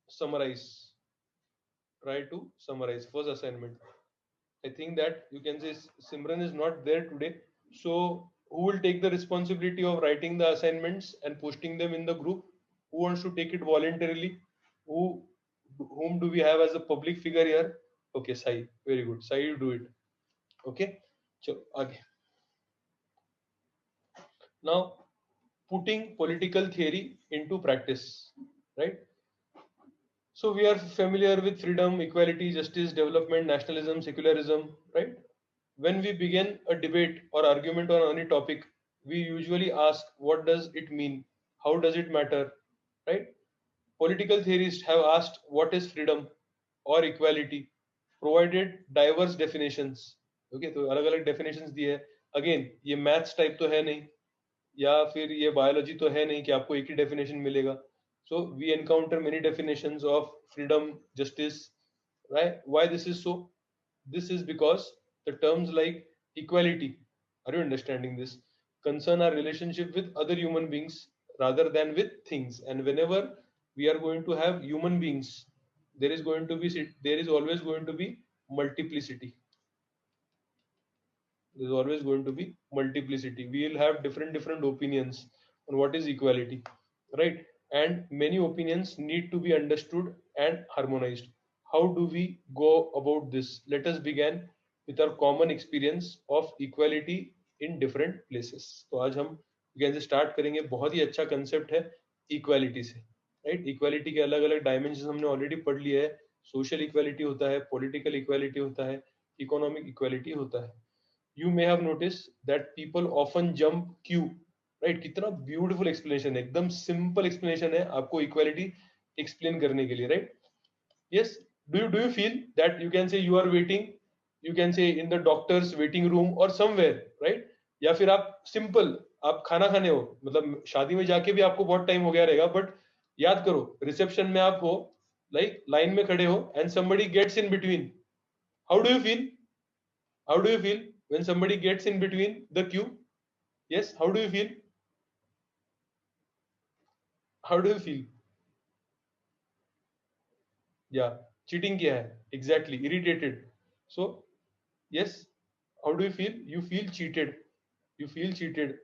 Speaker 1: summarize. Try to summarize first assignment. I think that you can say Simran is not there today. So who will take the responsibility of writing the assignments and posting them in the group? Who wants to take it voluntarily? Who, whom do we have as a public figure here? Okay, Sai. Very good. Sai, you do it. Okay. So okay. Now putting political theory into practice, right? So we are familiar with freedom, equality, justice, development, nationalism, secularism, right? When we begin a debate or argument on any topic, we usually ask, what does it mean? How does it matter? Right? Political theorists have asked, what is freedom or equality? Provided diverse definitions. Okay, तो अलग अलग definitions दिए हैं. Again, ये maths type तो है नहीं, या फिर ये biology तो है नहीं कि आपको एक ही definition मिलेगा. So we encounter many definitions of freedom, justice, right? Why this is so? This is because the terms like equality, are you understanding this? Concern our relationship with other human beings rather than with things. And whenever we are going to have human beings, there is always going to be multiplicity. There is always going to be multiplicity. We will have different opinions on what is equality, right? And many opinions need to be understood and harmonized. How do we go about this? Let us begin with our common experience of equality in different places. तो आज हम कैसे start करेंगे, बहुत ही अच्छा concept है equality से, right? Equality के अलग अलग डायमेंशन हमने ऑलरेडी पढ़ लिए है. सोशल इक्वालिटी होता है, पॉलिटिकल इक्वालिटी होता है, इकोनॉमिक इक्वालिटी होता है. You may have noticed that people often jump queue right? कितना ब्यूटीफुल एक्सप्लेनेशन है, एकदम सिंपल एक्सप्लेनेशन है आपको इक्वालिटी एक्सप्लेन करने के लिए, right? Yes, do you feel that you can say you are waiting, you can say in the doctor's waiting room और somewhere, right? या फिर आप सिंपल आप खाना खाने हो, मतलब शादी में जाके भी आपको बहुत टाइम हो गया रहेगा, बट याद करो रिसेप्शन में आप हो, लाइक लाइन में खड़े हो and somebody gets in between, how do you feel? How do you feel when somebody gets in between the queue? Yes, how do you feel? How do you feel? Yeah, cheating किया है, exactly, irritated. So yes, how do you feel? You feel cheated. You feel cheated.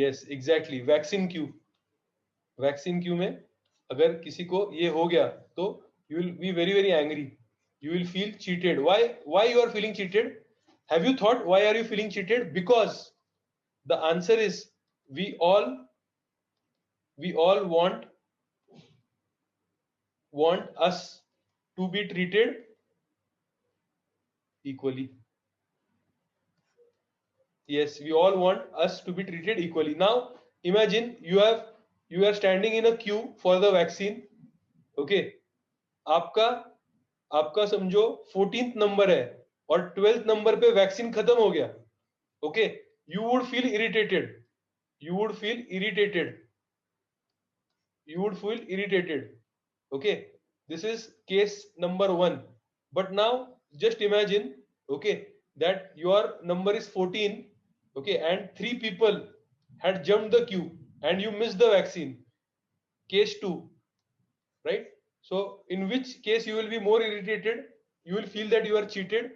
Speaker 1: Yes, exactly. Vaccine queue. Vaccine queue में अगर किसी को ये हो गया तो you will be very very angry. You will feel cheated. Why you are feeling cheated? Have you thought why are you feeling cheated? Because the answer is we all we all want us to be treated equally. Yes, we all want us to be treated equally. Now imagine you are standing in a queue for the vaccine. Okay, आपका आपका समझो 14th number है और 12th number पे vaccine खत्म हो गया. Okay, you would feel irritated, you would feel irritated, you would feel irritated. Okay, this is case number 1. But now just imagine, okay, that your number is 14, okay, and 3 people had jumped the queue and you missed the vaccine. Case 2, right? So in which case you will be more irritated? You will feel that you are cheated.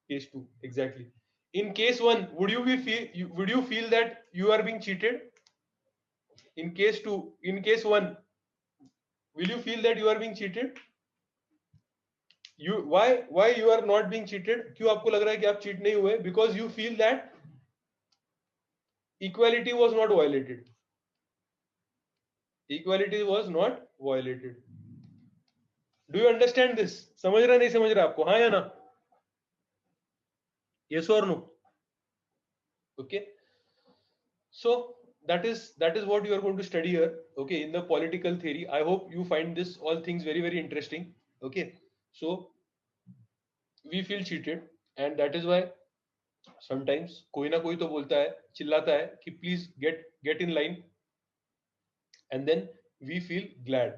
Speaker 1: Case 2, exactly. In case 1, would you feel that you are being cheated? In case 2, in case 1, will you feel that you are being cheated? You why you are not being cheated? क्यों आपको लग रहा है कि आप cheat नहीं हुए? Because you feel that equality was not violated. Equality was not violated. Do you understand this? समझ रहा नहीं समझ रहा आपको? हाँ या ना? Yes or no? Okay. So that is what you are going to study here. Okay, in the political theory. I hope you find this all things very very interesting. Okay. So we feel cheated, and that is why sometimes कोई ना कोई तो बोलता है, चिल्लाता है कि please get in line, and then we feel glad.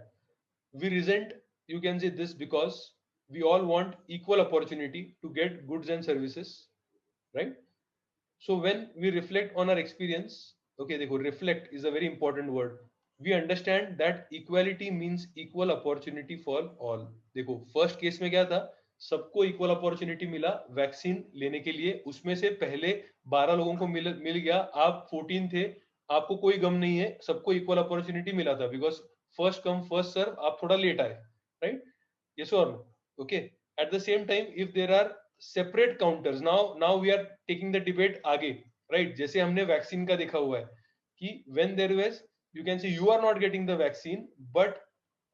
Speaker 1: We resent, you can say, this because we all want equal opportunity to get goods and services, right? So when we reflect on our experience, okay, देखो, reflect is a very important word. We understand that equality means equal opportunity for all. देखो, first case में क्या था? सबको equal opportunity मिला vaccine लेने के लिए, उसमें से पहले 12 लोगों को मिल गया, आप 14 थे, आपको कोई गम नहीं है, सबको इक्वल अपॉर्चुनिटी मिला था, because first come first serve, आप थोड़ा लेट आए, राइट? यस और no? Okay. At the same time if there are separate counters, now we are taking the debate आगे, राइट? जैसे हमने वैक्सीन का देखा हुआ है कि when there was, you can say you are not getting the vaccine, but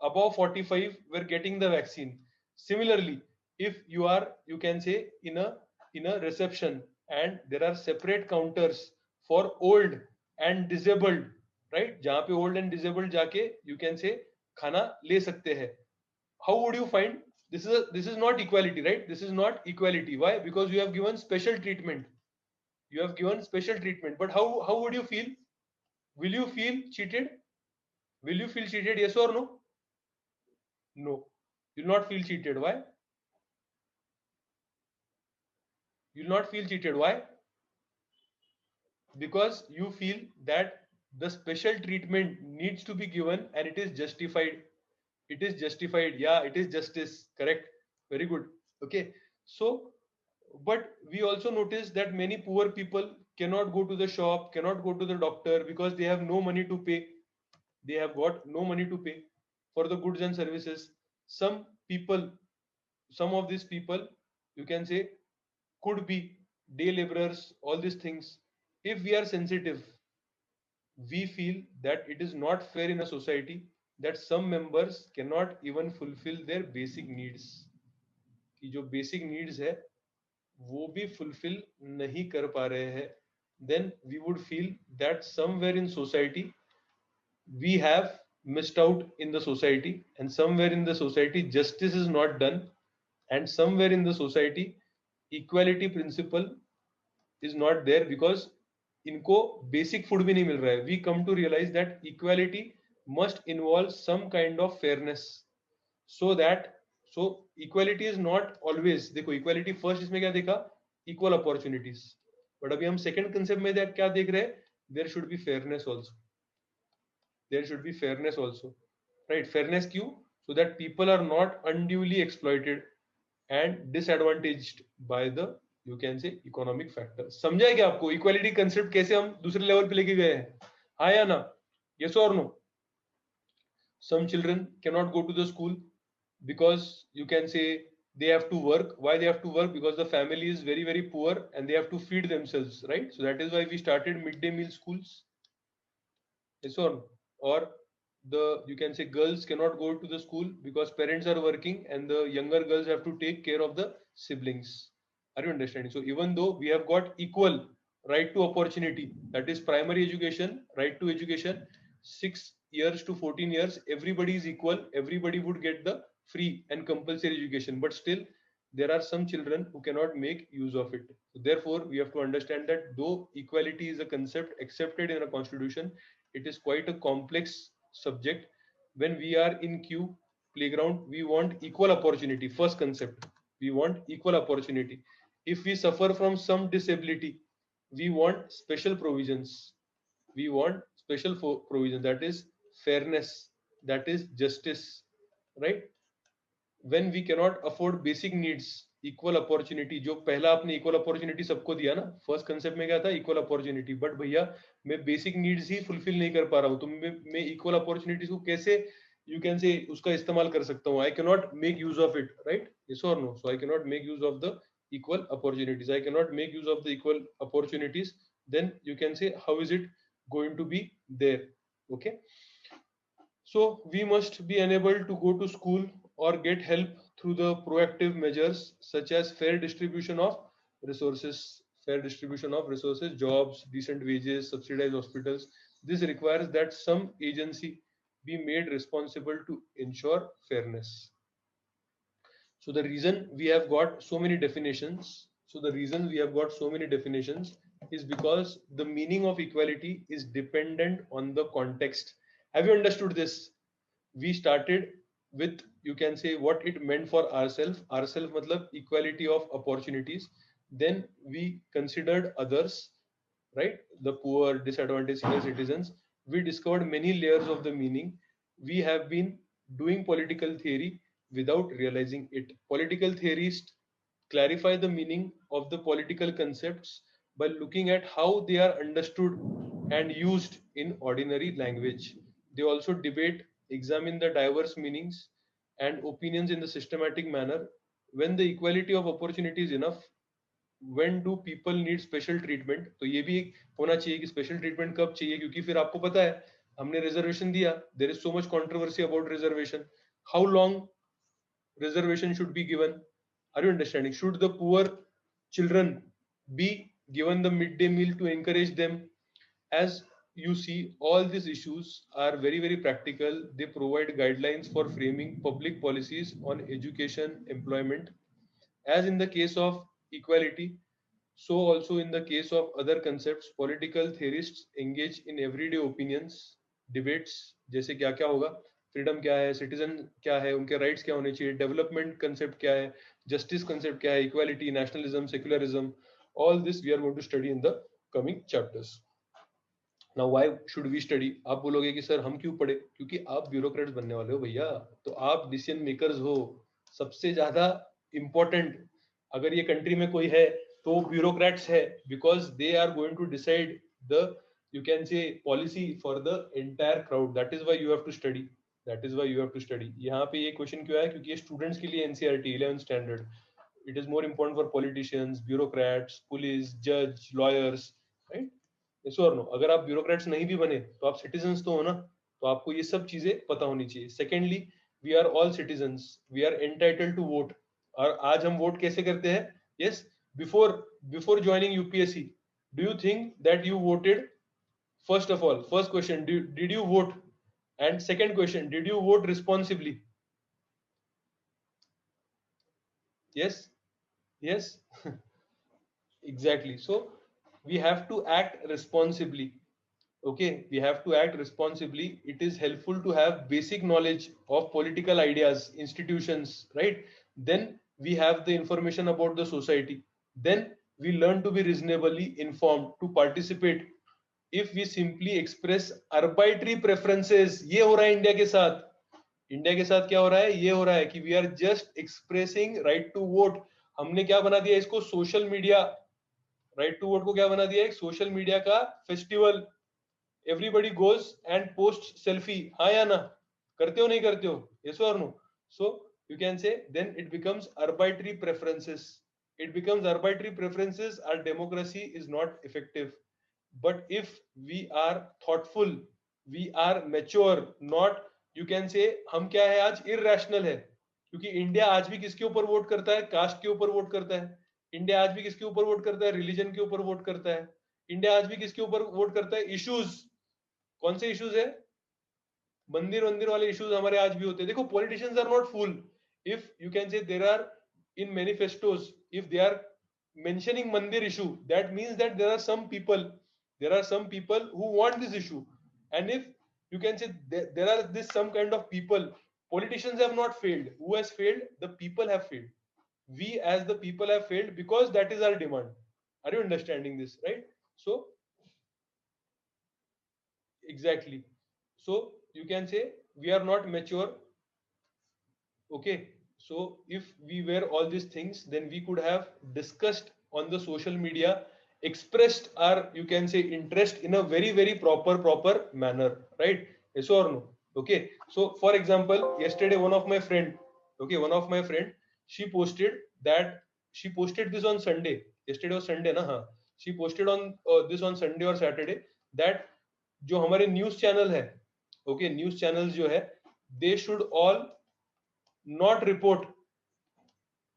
Speaker 1: above 45 were getting the vaccine. Similarly, if you are, you can say, in a reception and there are separate counters for old and disabled, right? जहाँ पे old and disabled जाके you can say खाना ले सकते हैं. How would you find this is not equality, right? This is not equality. Why? Because you have given special treatment. You have given special treatment. But how would you feel? Will you feel cheated? Will you feel cheated? Yes or no? No. You'll not feel cheated. Why? You'll not feel cheated. Why? Because you feel that the special treatment needs to be given and it is justified. It is justified. Yeah, it is justice. Correct. Very good. Okay. So, but we also notice that many poor people cannot go to the shop, cannot go to the doctor because they have no money to pay. They have got no money to pay for the goods and services. Some people, some of these people, you can say, could be day laborers, all these things. If we are sensitive, we feel that it is not fair in a society that some members cannot even fulfill their basic needs. कि जो basic needs है वो भी fulfill नहीं कर पा रहे हैं. then we would feel that somewhere in society we have missed out in the society, and somewhere in the society justice is not done, and somewhere in the society equality principle is not there, because इनको basic food भी नहीं मिल रहा है. We come to realize that equality must involve some kind of fairness, so that, so equality is not always, देखो equality first इसमें क्या देखा, equal opportunities, but अभी हम second concept में क्या देख रहे हैं, there should be fairness also, there should be fairness also, right? Fairness क्यों? So that people are not unduly exploited and disadvantaged by the, you can say, economic factor. समझा है क्या आपको इक्वालिटी कंसेप्ट कैसे हम दूसरे लेवल पे लेके गए हैं? हाँ या ना? Yes or no? Some children cannot go to the school because, you can say, they have to work. Why they have to work? Because the family is very very poor and they have to feed themselves, right? So that is why we started midday meal schools. Yes or no? Or the, you can say, girls cannot go to the school because parents are working and the younger girls have to take care of the siblings. Are you understanding? So even though we have got equal right to opportunity, that is primary education, right to education, 6 years to 14 years, everybody is equal, everybody would get the free and compulsory education, but still there are some children who cannot make use of it. So therefore we have to understand that though equality is a concept accepted in a constitution, it is quite a complex subject. When we are in queue playground, we want equal opportunity. First concept, we want equal opportunity. If we suffer from some disability, we want special provisions, we want special provision, that is fairness, that is justice, right? When we cannot afford basic needs, equal opportunity, जो पहला आपने equal opportunity सबको दिया ना, first concept में क्या था, equal opportunity, but भैया मैं बेसिक नीड्स ही फुलफिल नहीं कर पा रहा हूँ, तो मैं इक्वल अपॉर्चुनिटीज को कैसे, यू कैन से, उसका इस्तेमाल कर सकता हूँ? I can not make use of it, right? Yes और no? So I can not make use of the equal opportunities, I cannot make use of the equal opportunities, then you can say how is it going to be there? Okay, so we must be unable to go to school or get help through the proactive measures such as fair distribution of resources, jobs, decent wages, subsidized hospitals. This requires that some agency be made responsible to ensure fairness. So the reason we have got so many definitions, is because the meaning of equality is dependent on the context. Have you understood this? We started with, you can say, what it meant for ourselves. Ourselves matlab equality of opportunities. Then we considered others, right? The poor, disadvantaged senior citizens. We discovered many layers of the meaning. We have been doing political theory without realizing it. Political theorists clarify the meaning of the political concepts by looking at how they are understood and used in ordinary language. They also debate, examine the diverse meanings and opinions in the systematic manner. When the equality of opportunity is enough, when do people need special treatment? तो ये भी होना चाहिए कि special treatment कब चाहिए, क्योंकि फिर आपको पता है हमने reservation दिया, there is so much controversy about reservation. How long reservation should be given? Are you understanding? Should the poor children be given the midday meal to encourage them? As you see, all these issues are very very practical. They provide guidelines for framing public policies on education, employment. As in the case of equality, so also in the case of other concepts, political theorists engage in everyday opinions, debates, जैसे क्या क्या होगा, freedom क्या है, citizen क्या है, उनके rights क्या होने चाहिए, डेवलपमेंट कंसेप्ट क्या है, जस्टिस कंसेप्ट क्या है, equality, nationalism, secularism, all this we are going to study in the coming chapters. Now why should we study? आप बोलोगे कि सर हम क्यों पढ़े? क्योंकि आप ब्यूरोक्रेट्स बनने वाले हो भैया, तो आप डिसीजन मेकर्स हो. सबसे ज्यादा इंपॉर्टेंट अगर ये कंट्री में कोई है तो ब्यूरोक्रेट्स है, because they are going to decide the, you can say, policy for the entire crowd. That is why you have to study. यहाँ पे ये क्वेश्चन क्यों आया? क्योंकि ये स्टूडेंट्स के लिए NCERT 11th standard, it is more important for politicians, bureaucrats, police, जज, लॉयर्स, राइट? यस और नो? अगर आप ब्यूरोक्रेट्स नहीं भी बने तो आप सिटीजन्स तो हो ना, तो आपको ये सब चीजें पता होनी चाहिए. Secondly, we are all citizens, we are entitled to vote. और आज हम वोट कैसे करते हैं? Yes, before before joining UPSC, Do you think that you voted? First of all, first question, did you vote? And second question, did you vote responsibly? Yes, yes. Exactly. So we have to act responsibly. Okay, we have to act responsibly. It is helpful to have basic knowledge of political ideas, institutions, right? Then we have the information about the society. Then we learn to be reasonably informed to participate. If we simply express arbitrary preferences, ये हो रहा है India के साथ. India के साथ क्या हो रहा है? ये हो रहा है कि we are just expressing right to vote. हमने क्या बना दिया इसको? Social media. Right to vote को क्या बना दिया? एक सोशल मीडिया का festival. Everybody goes and post selfie. हाँ या ना? करते हो नहीं करते हो? यस और no? So you can say then it becomes arbitrary preferences. It becomes arbitrary preferences. Our democracy is not effective. But if we are thoughtful, we are mature, not you can say हम क्या है आज? irrational है. क्योंकि India आज भी किसके ऊपर वोट करता है? कास्ट के ऊपर वोट करता है. इंडिया आज भी किसके ऊपर वोट करता है? रिलीजन के ऊपर वोट करता है. इंडिया आज भी किसके ऊपर वोट करता है? इश्यूज. कौन से इश्यूज है? मंदिर मंदिर वाले इश्यूज हमारे आज भी होते हैं. देखो, politicians are not fool. If you can say there are in manifestos, if they are mentioning mandir issue, that means that there are some people who want this issue. And if you can say there are this some kind of people, politicians have not failed. Who has failed? The people have failed. We as the people have failed because that is our demand. Are you understanding this, right? So exactly. So you can say we are not mature. Okay. So if we were all these things, then we could have discussed on the social media, expressed our, you can say, interest in a very, very proper manner, right? Yes or no? Okay. So for example, yesterday one of my friend, she posted that she posted this on Sunday. Yesterday was Sunday, na? हाँ. She posted on this on Sunday or Saturday that जो हमारे news channel है, okay, news channels जो है, they should all not report,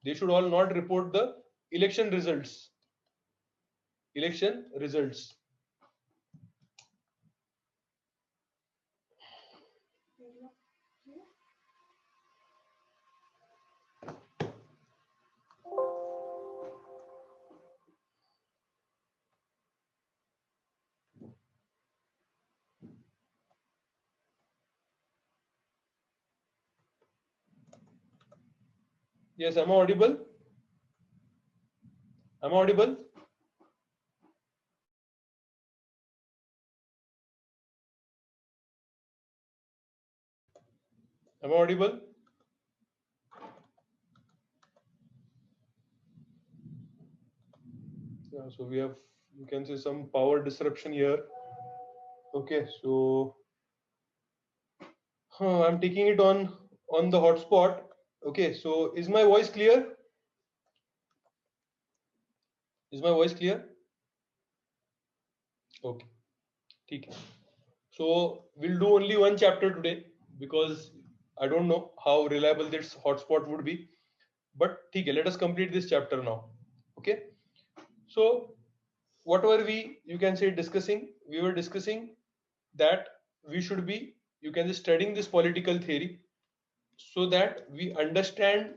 Speaker 1: they should all not report the election results. Yes, am I audible? Am I audible? Am I audible? Yeah, so we have, you can say, some power disruption here. Okay, so I'm taking it on the hotspot. Okay, so is my voice clear? Is my voice clear? Okay, ठीक है. So we'll do only one chapter today because I don't know how reliable this hotspot would be. But ठीक है, let us complete this chapter now. Okay. So whatever you can say discussing, we were discussing that we should be, you can say, studying this political theory so that we understand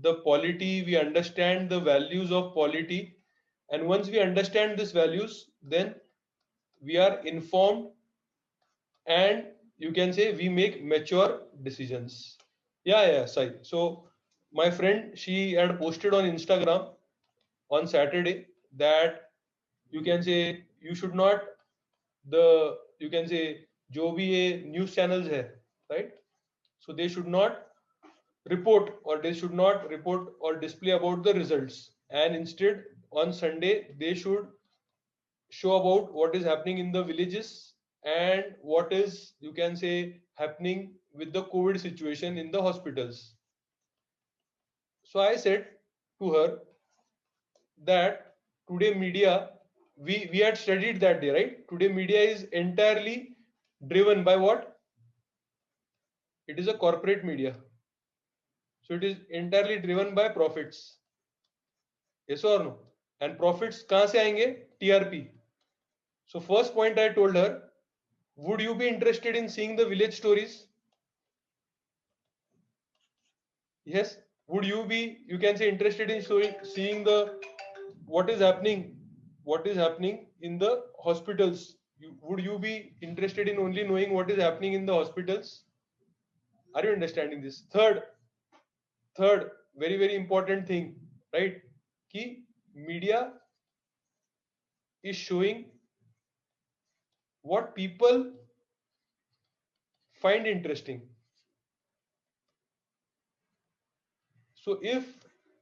Speaker 1: the polity, we understand the values of polity, and once we understand these values, then we are informed, and you can say we make mature decisions. Yeah, sorry. So my friend, she had posted on Instagram on Saturday that you can say you should not, the, you can say, जो भी ये news channels है, right? So they should not report, or they should not report or display about the results, and instead on Sunday they should show about what is happening in the villages and what is, you can say, happening with the COVID situation in the hospitals. So I said to her that today media, we had studied that day, right? Today media is entirely driven by what? It is a corporate media. So it is entirely driven by profits. Yes or no? And profits कहाँ से आएंगे? TRP. So first point I told her, would you be interested in seeing the village stories? Yes. Would you be, you can say, interested in seeing the what is happening in the hospitals? Would you be interested in only knowing what is happening in the hospitals? Are you understanding this? Third, very very important thing, right? Ki media is showing what people find interesting. So if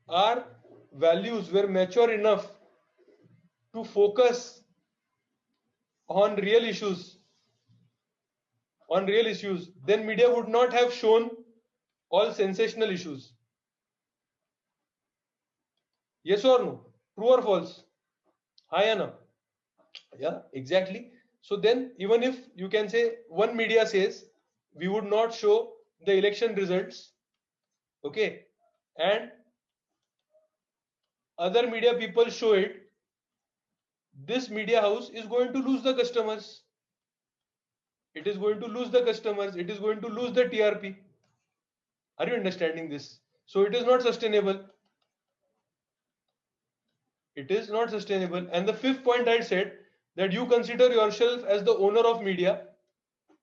Speaker 1: our values were mature enough to focus on real issues, then media would not have shown all sensational issues. Yes or no? True or false? Hi Anna. Yeah, exactly. So then, even if you can say one media says we would not show the election results, okay, and other media people show it, this media house is going to lose the customers. It is going to lose the customers. It is going to lose the TRP. Are you understanding this? So it is not sustainable. It is not sustainable. And the fifth point I said, that you consider yourself as the owner of media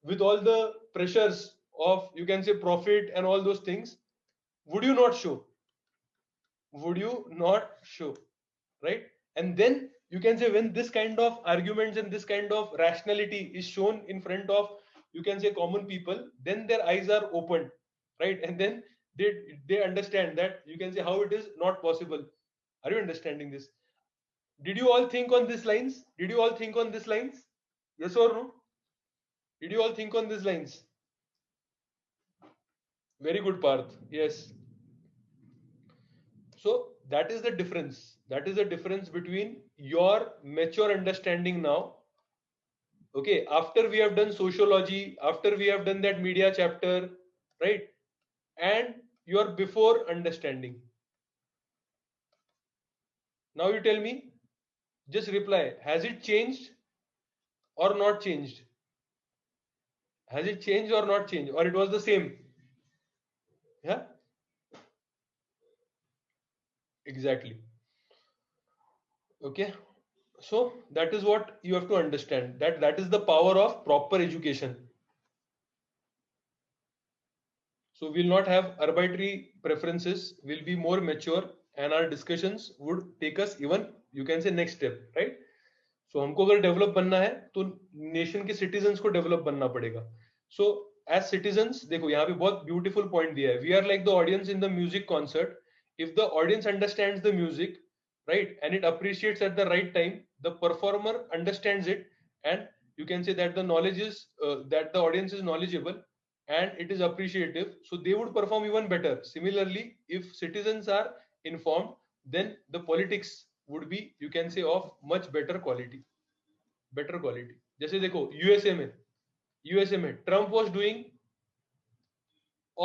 Speaker 1: with all the pressures of, you can say, profit and all those things. Would you not show? Would you not show? Right? And then you can say, when this kind of arguments and this kind of rationality is shown in front of, you can say, common people, then their eyes are opened, right? And then they understand that, you can say, how it is not possible. Are you understanding this? Did you all think on these lines? Did you all think on these lines? Yes or no? Did you all think on these lines? Very good, Parth. Yes. So that is the difference. That is the difference between your mature understanding now. Okay, after we have done sociology, after we have done that media chapter, right? And your before understanding. Now you tell me, just reply, has it changed or not changed? Has it changed or not changed? Or it was the same? Yeah, exactly. Okay. So that is what you have to understand, that is the power of proper education. So we'll not have arbitrary preferences, we'll be more mature, and our discussions would take us even, you can say, next step, right? So हमको अगर develop बनना है तो nation के citizens को develop बनना पड़ेगा. So as citizens, देखो यहाँ पे बहुत ब्यूटीफुल पॉइंट दिया है. We are like the audience in the music concert. If the audience understands the music, right, and it appreciates at the right time, the performer understands it, and you can say that the knowledge is that the audience is knowledgeable and it is appreciative, so they would perform even better. Similarly, if citizens are informed, then the politics would be, you can say, of much better quality. जैसे देखो USA में Trump was doing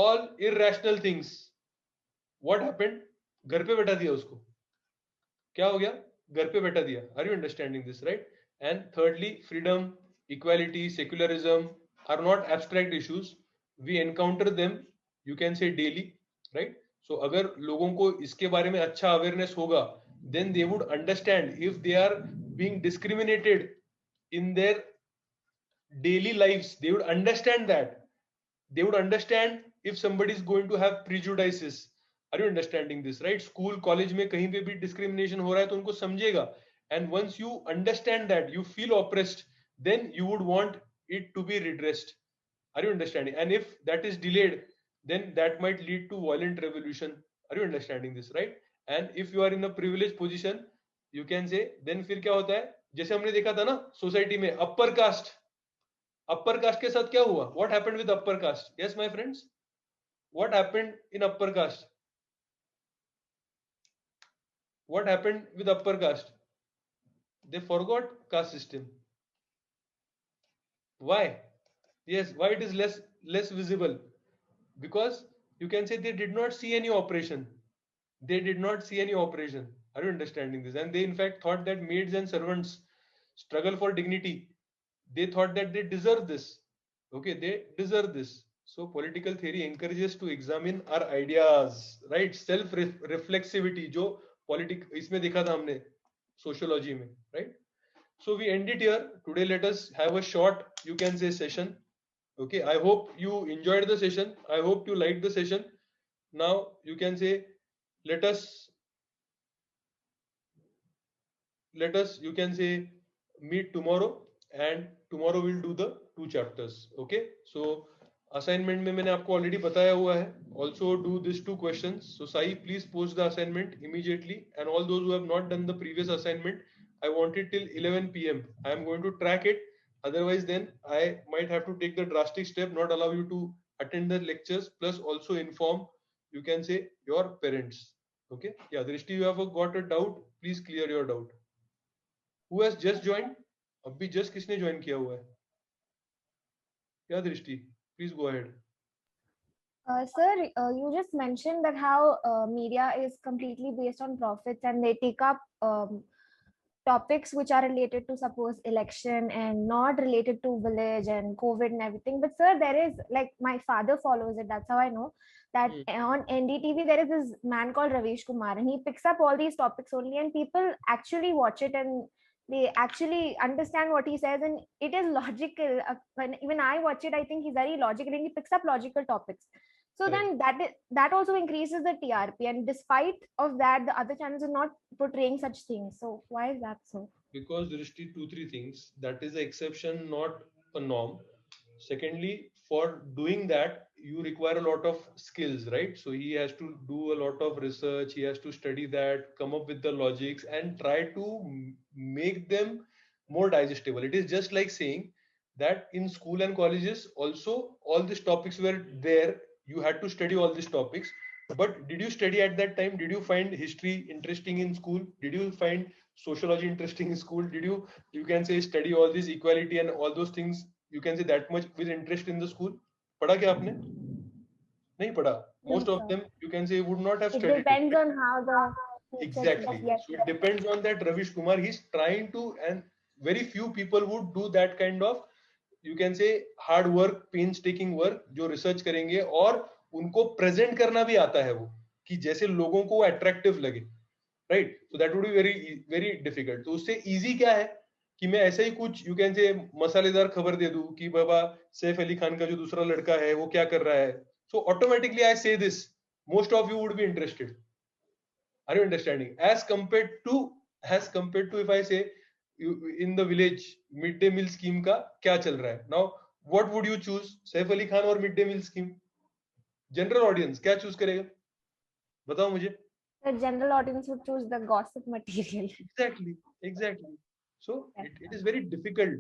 Speaker 1: all irrational things. What happened? घर पे बैठा दिया उसको. क्या हो गया? घर पे बैठा दिया. Are you understanding this, right? And thirdly, freedom, equality, secularism are not abstract issues. We encounter them, you can say, daily, right? So अगर लोगों को इसके बारे में अच्छा अवेयरनेस होगा, then they would understand if they are being discriminated in their daily lives. They would understand that. They would understand if somebody is going to have prejudices. Are you understanding this, right? School, college में कहीं पे भी discrimination हो रहा है तो उनको समझेगा. And once you understand that, you feel oppressed, then you would want it to be redressed. Are you understanding? And if that is delayed, then that might lead to violent revolution. Are you understanding this, right? And if you are in a privileged position, you can say, then फिर क्या होता है? जैसे हमने देखा था ना society में, अपर कास्ट के साथ क्या हुआ? What happened with upper caste? Yes, my friends, what happened in upper caste? What happened with upper caste? They forgot caste system. Why? Yes, why it is less visible? Because you can say they did not see any operation. They did not see any operation. Are you understanding this? And they in fact thought that maids and servants struggle for dignity. They thought that they deserve this. Okay, they deserve this. So political theory encourages to examine our ideas, right? Self reflexivity जो politic इसमें देखा था हमने sociology में, right? So we end it here today. Let us have a short, you can say, session. Okay, I hope you enjoyed the session. I hope you liked the session. Now you can say, let us you can say, meet tomorrow, and tomorrow we'll do the 2 chapters. Okay, so assignment में मैंने आपको already बताया हुआ है. Also do these 2 questions. So Sai, please post the assignment immediately, and all those who have not done the previous assignment, I want it till 11 p.m. I am going to track it. Otherwise then I might have to take the drastic step, not allow you to attend the lectures, plus also inform, you can say, your parents. Okay, yeah, Drishti, you have got a doubt, please clear your doubt. Who has just joined? अभी just किसने join किया हुआ है? क्या दृष्टि? Please go ahead.
Speaker 2: Sir, you just mentioned that how media is completely based on profits and they take up topics which are related to suppose election and not related to village and COVID and everything. But sir, there is like my father follows it. That's how I know that on NDTV there is this man called Ravish Kumar and he picks up all these topics only and people actually watch it and they actually understand what he says and it is logical. When even I watch it, I think he's very logical and he picks up logical topics. So
Speaker 1: Correct.
Speaker 2: then that also increases the TRP, and despite of that, the other channels are not portraying such things. So why is that so?
Speaker 1: Because Drishti, 2 3 things. That is the exception, not a norm. Secondly, for doing that, you require a lot of skills, right? So he has to do a lot of research. He has to study that, come up with the logics, and try to make them more digestible. It is just like saying that in school and colleges, also all these topics were there. You had to study all these topics. But did you study at that time? Did you find history interesting in school? Did you find sociology interesting in school? Did you can say, study all this equality and all those things, you can say, that much with interest in the school? पढ़ा क्या आपने? नहीं पढ़ा.
Speaker 2: No,
Speaker 1: Most of
Speaker 2: sir.
Speaker 1: them, you can say, would not have
Speaker 2: It
Speaker 1: studied it.
Speaker 2: depends on how the teacher
Speaker 1: Exactly.
Speaker 2: teaches. Yes,
Speaker 1: So it depends on that Ravish Kumar. He's trying to, and very few people would do that kind of, you can say, hard work, painstaking work, जो research करेंगे और उनको present करना भी आता है वो, कि जैसे लोगों को attractive लगे. Right. So that would be very very difficult. तो उससे इजी क्या है कि मैं ऐसे ही कुछ, यू कैन से, मसालेदार खबर दे दूं कि बाबा सैफ अली खान का जो दूसरा लड़का है वो क्या कर रहा है. सो automatically I say this, most of you would be interested. Are you understanding? As compare to if I say in the village mid day meal scheme का क्या चल रहा है now, what would you choose, Saif Ali Khan और mid day meal scheme? General audience क्या choose करेगा, बताओ मुझे.
Speaker 2: the general audience would choose the gossip material.
Speaker 1: Exactly. So it is very difficult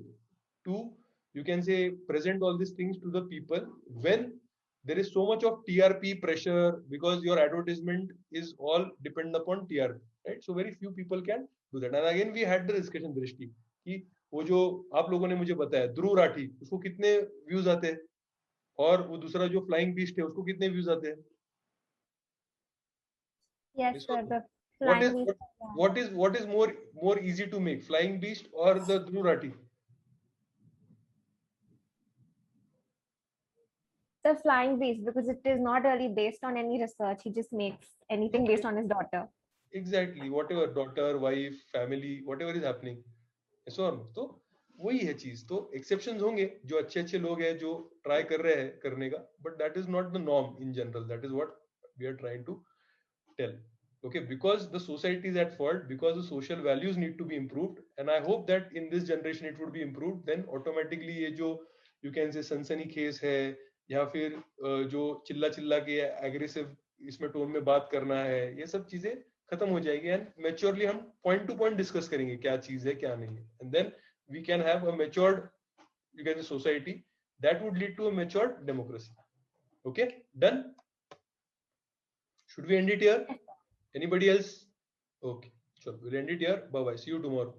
Speaker 1: to, you can say, present all these things to the people when there is so much of TRP pressure, because your advertisement is all depend upon TRP, right? So very few people can do that. And again we had the discussion, Drishti, कि वो जो आप लोगों ने मुझे बताया ध्रुव राठी, उसको कितने व्यूज आते हैं, और वो दूसरा जो फ्लाइंग बीस्ट है उसको कितने व्यूज आते हैं?
Speaker 2: Yes, sir. The
Speaker 1: What
Speaker 2: flying
Speaker 1: is
Speaker 2: beast.
Speaker 1: what is more easy to make, Flying Beast or the Dhruv Rathi?
Speaker 2: The flying beast because it is not really based on any research. He just makes anything based on his daughter.
Speaker 1: Exactly, whatever, daughter, wife, family, whatever is happening. ऐसा और तो वही है चीज. तो exceptions होंगे, जो अच्छे अच्छे लोग हैं जो ट्राई कर रहे हैं करने का, but that is not the norm in general. That is what we are trying to tell. Okay, because the society is at fault, because the social values need to be improved, and I hope that in this generation it would be improved. Then automatically ये जो, you can say, सनसनी case है, या फिर जो चिल्ला चिल्ला के एग्रेसिव इसमें टोन में बात करना है, ये सब चीजें खत्म हो जाएगी, एंड मैच्योरली हम पॉइंट टू पॉइंट डिस्कस करेंगे क्या चीज है क्या नहीं है, and then we can have a matured, you can say, society that would lead to a matured democracy. Okay, done. Should we end it here? Anybody else? Okay, sure. We'll end it here. Bye bye. See you tomorrow.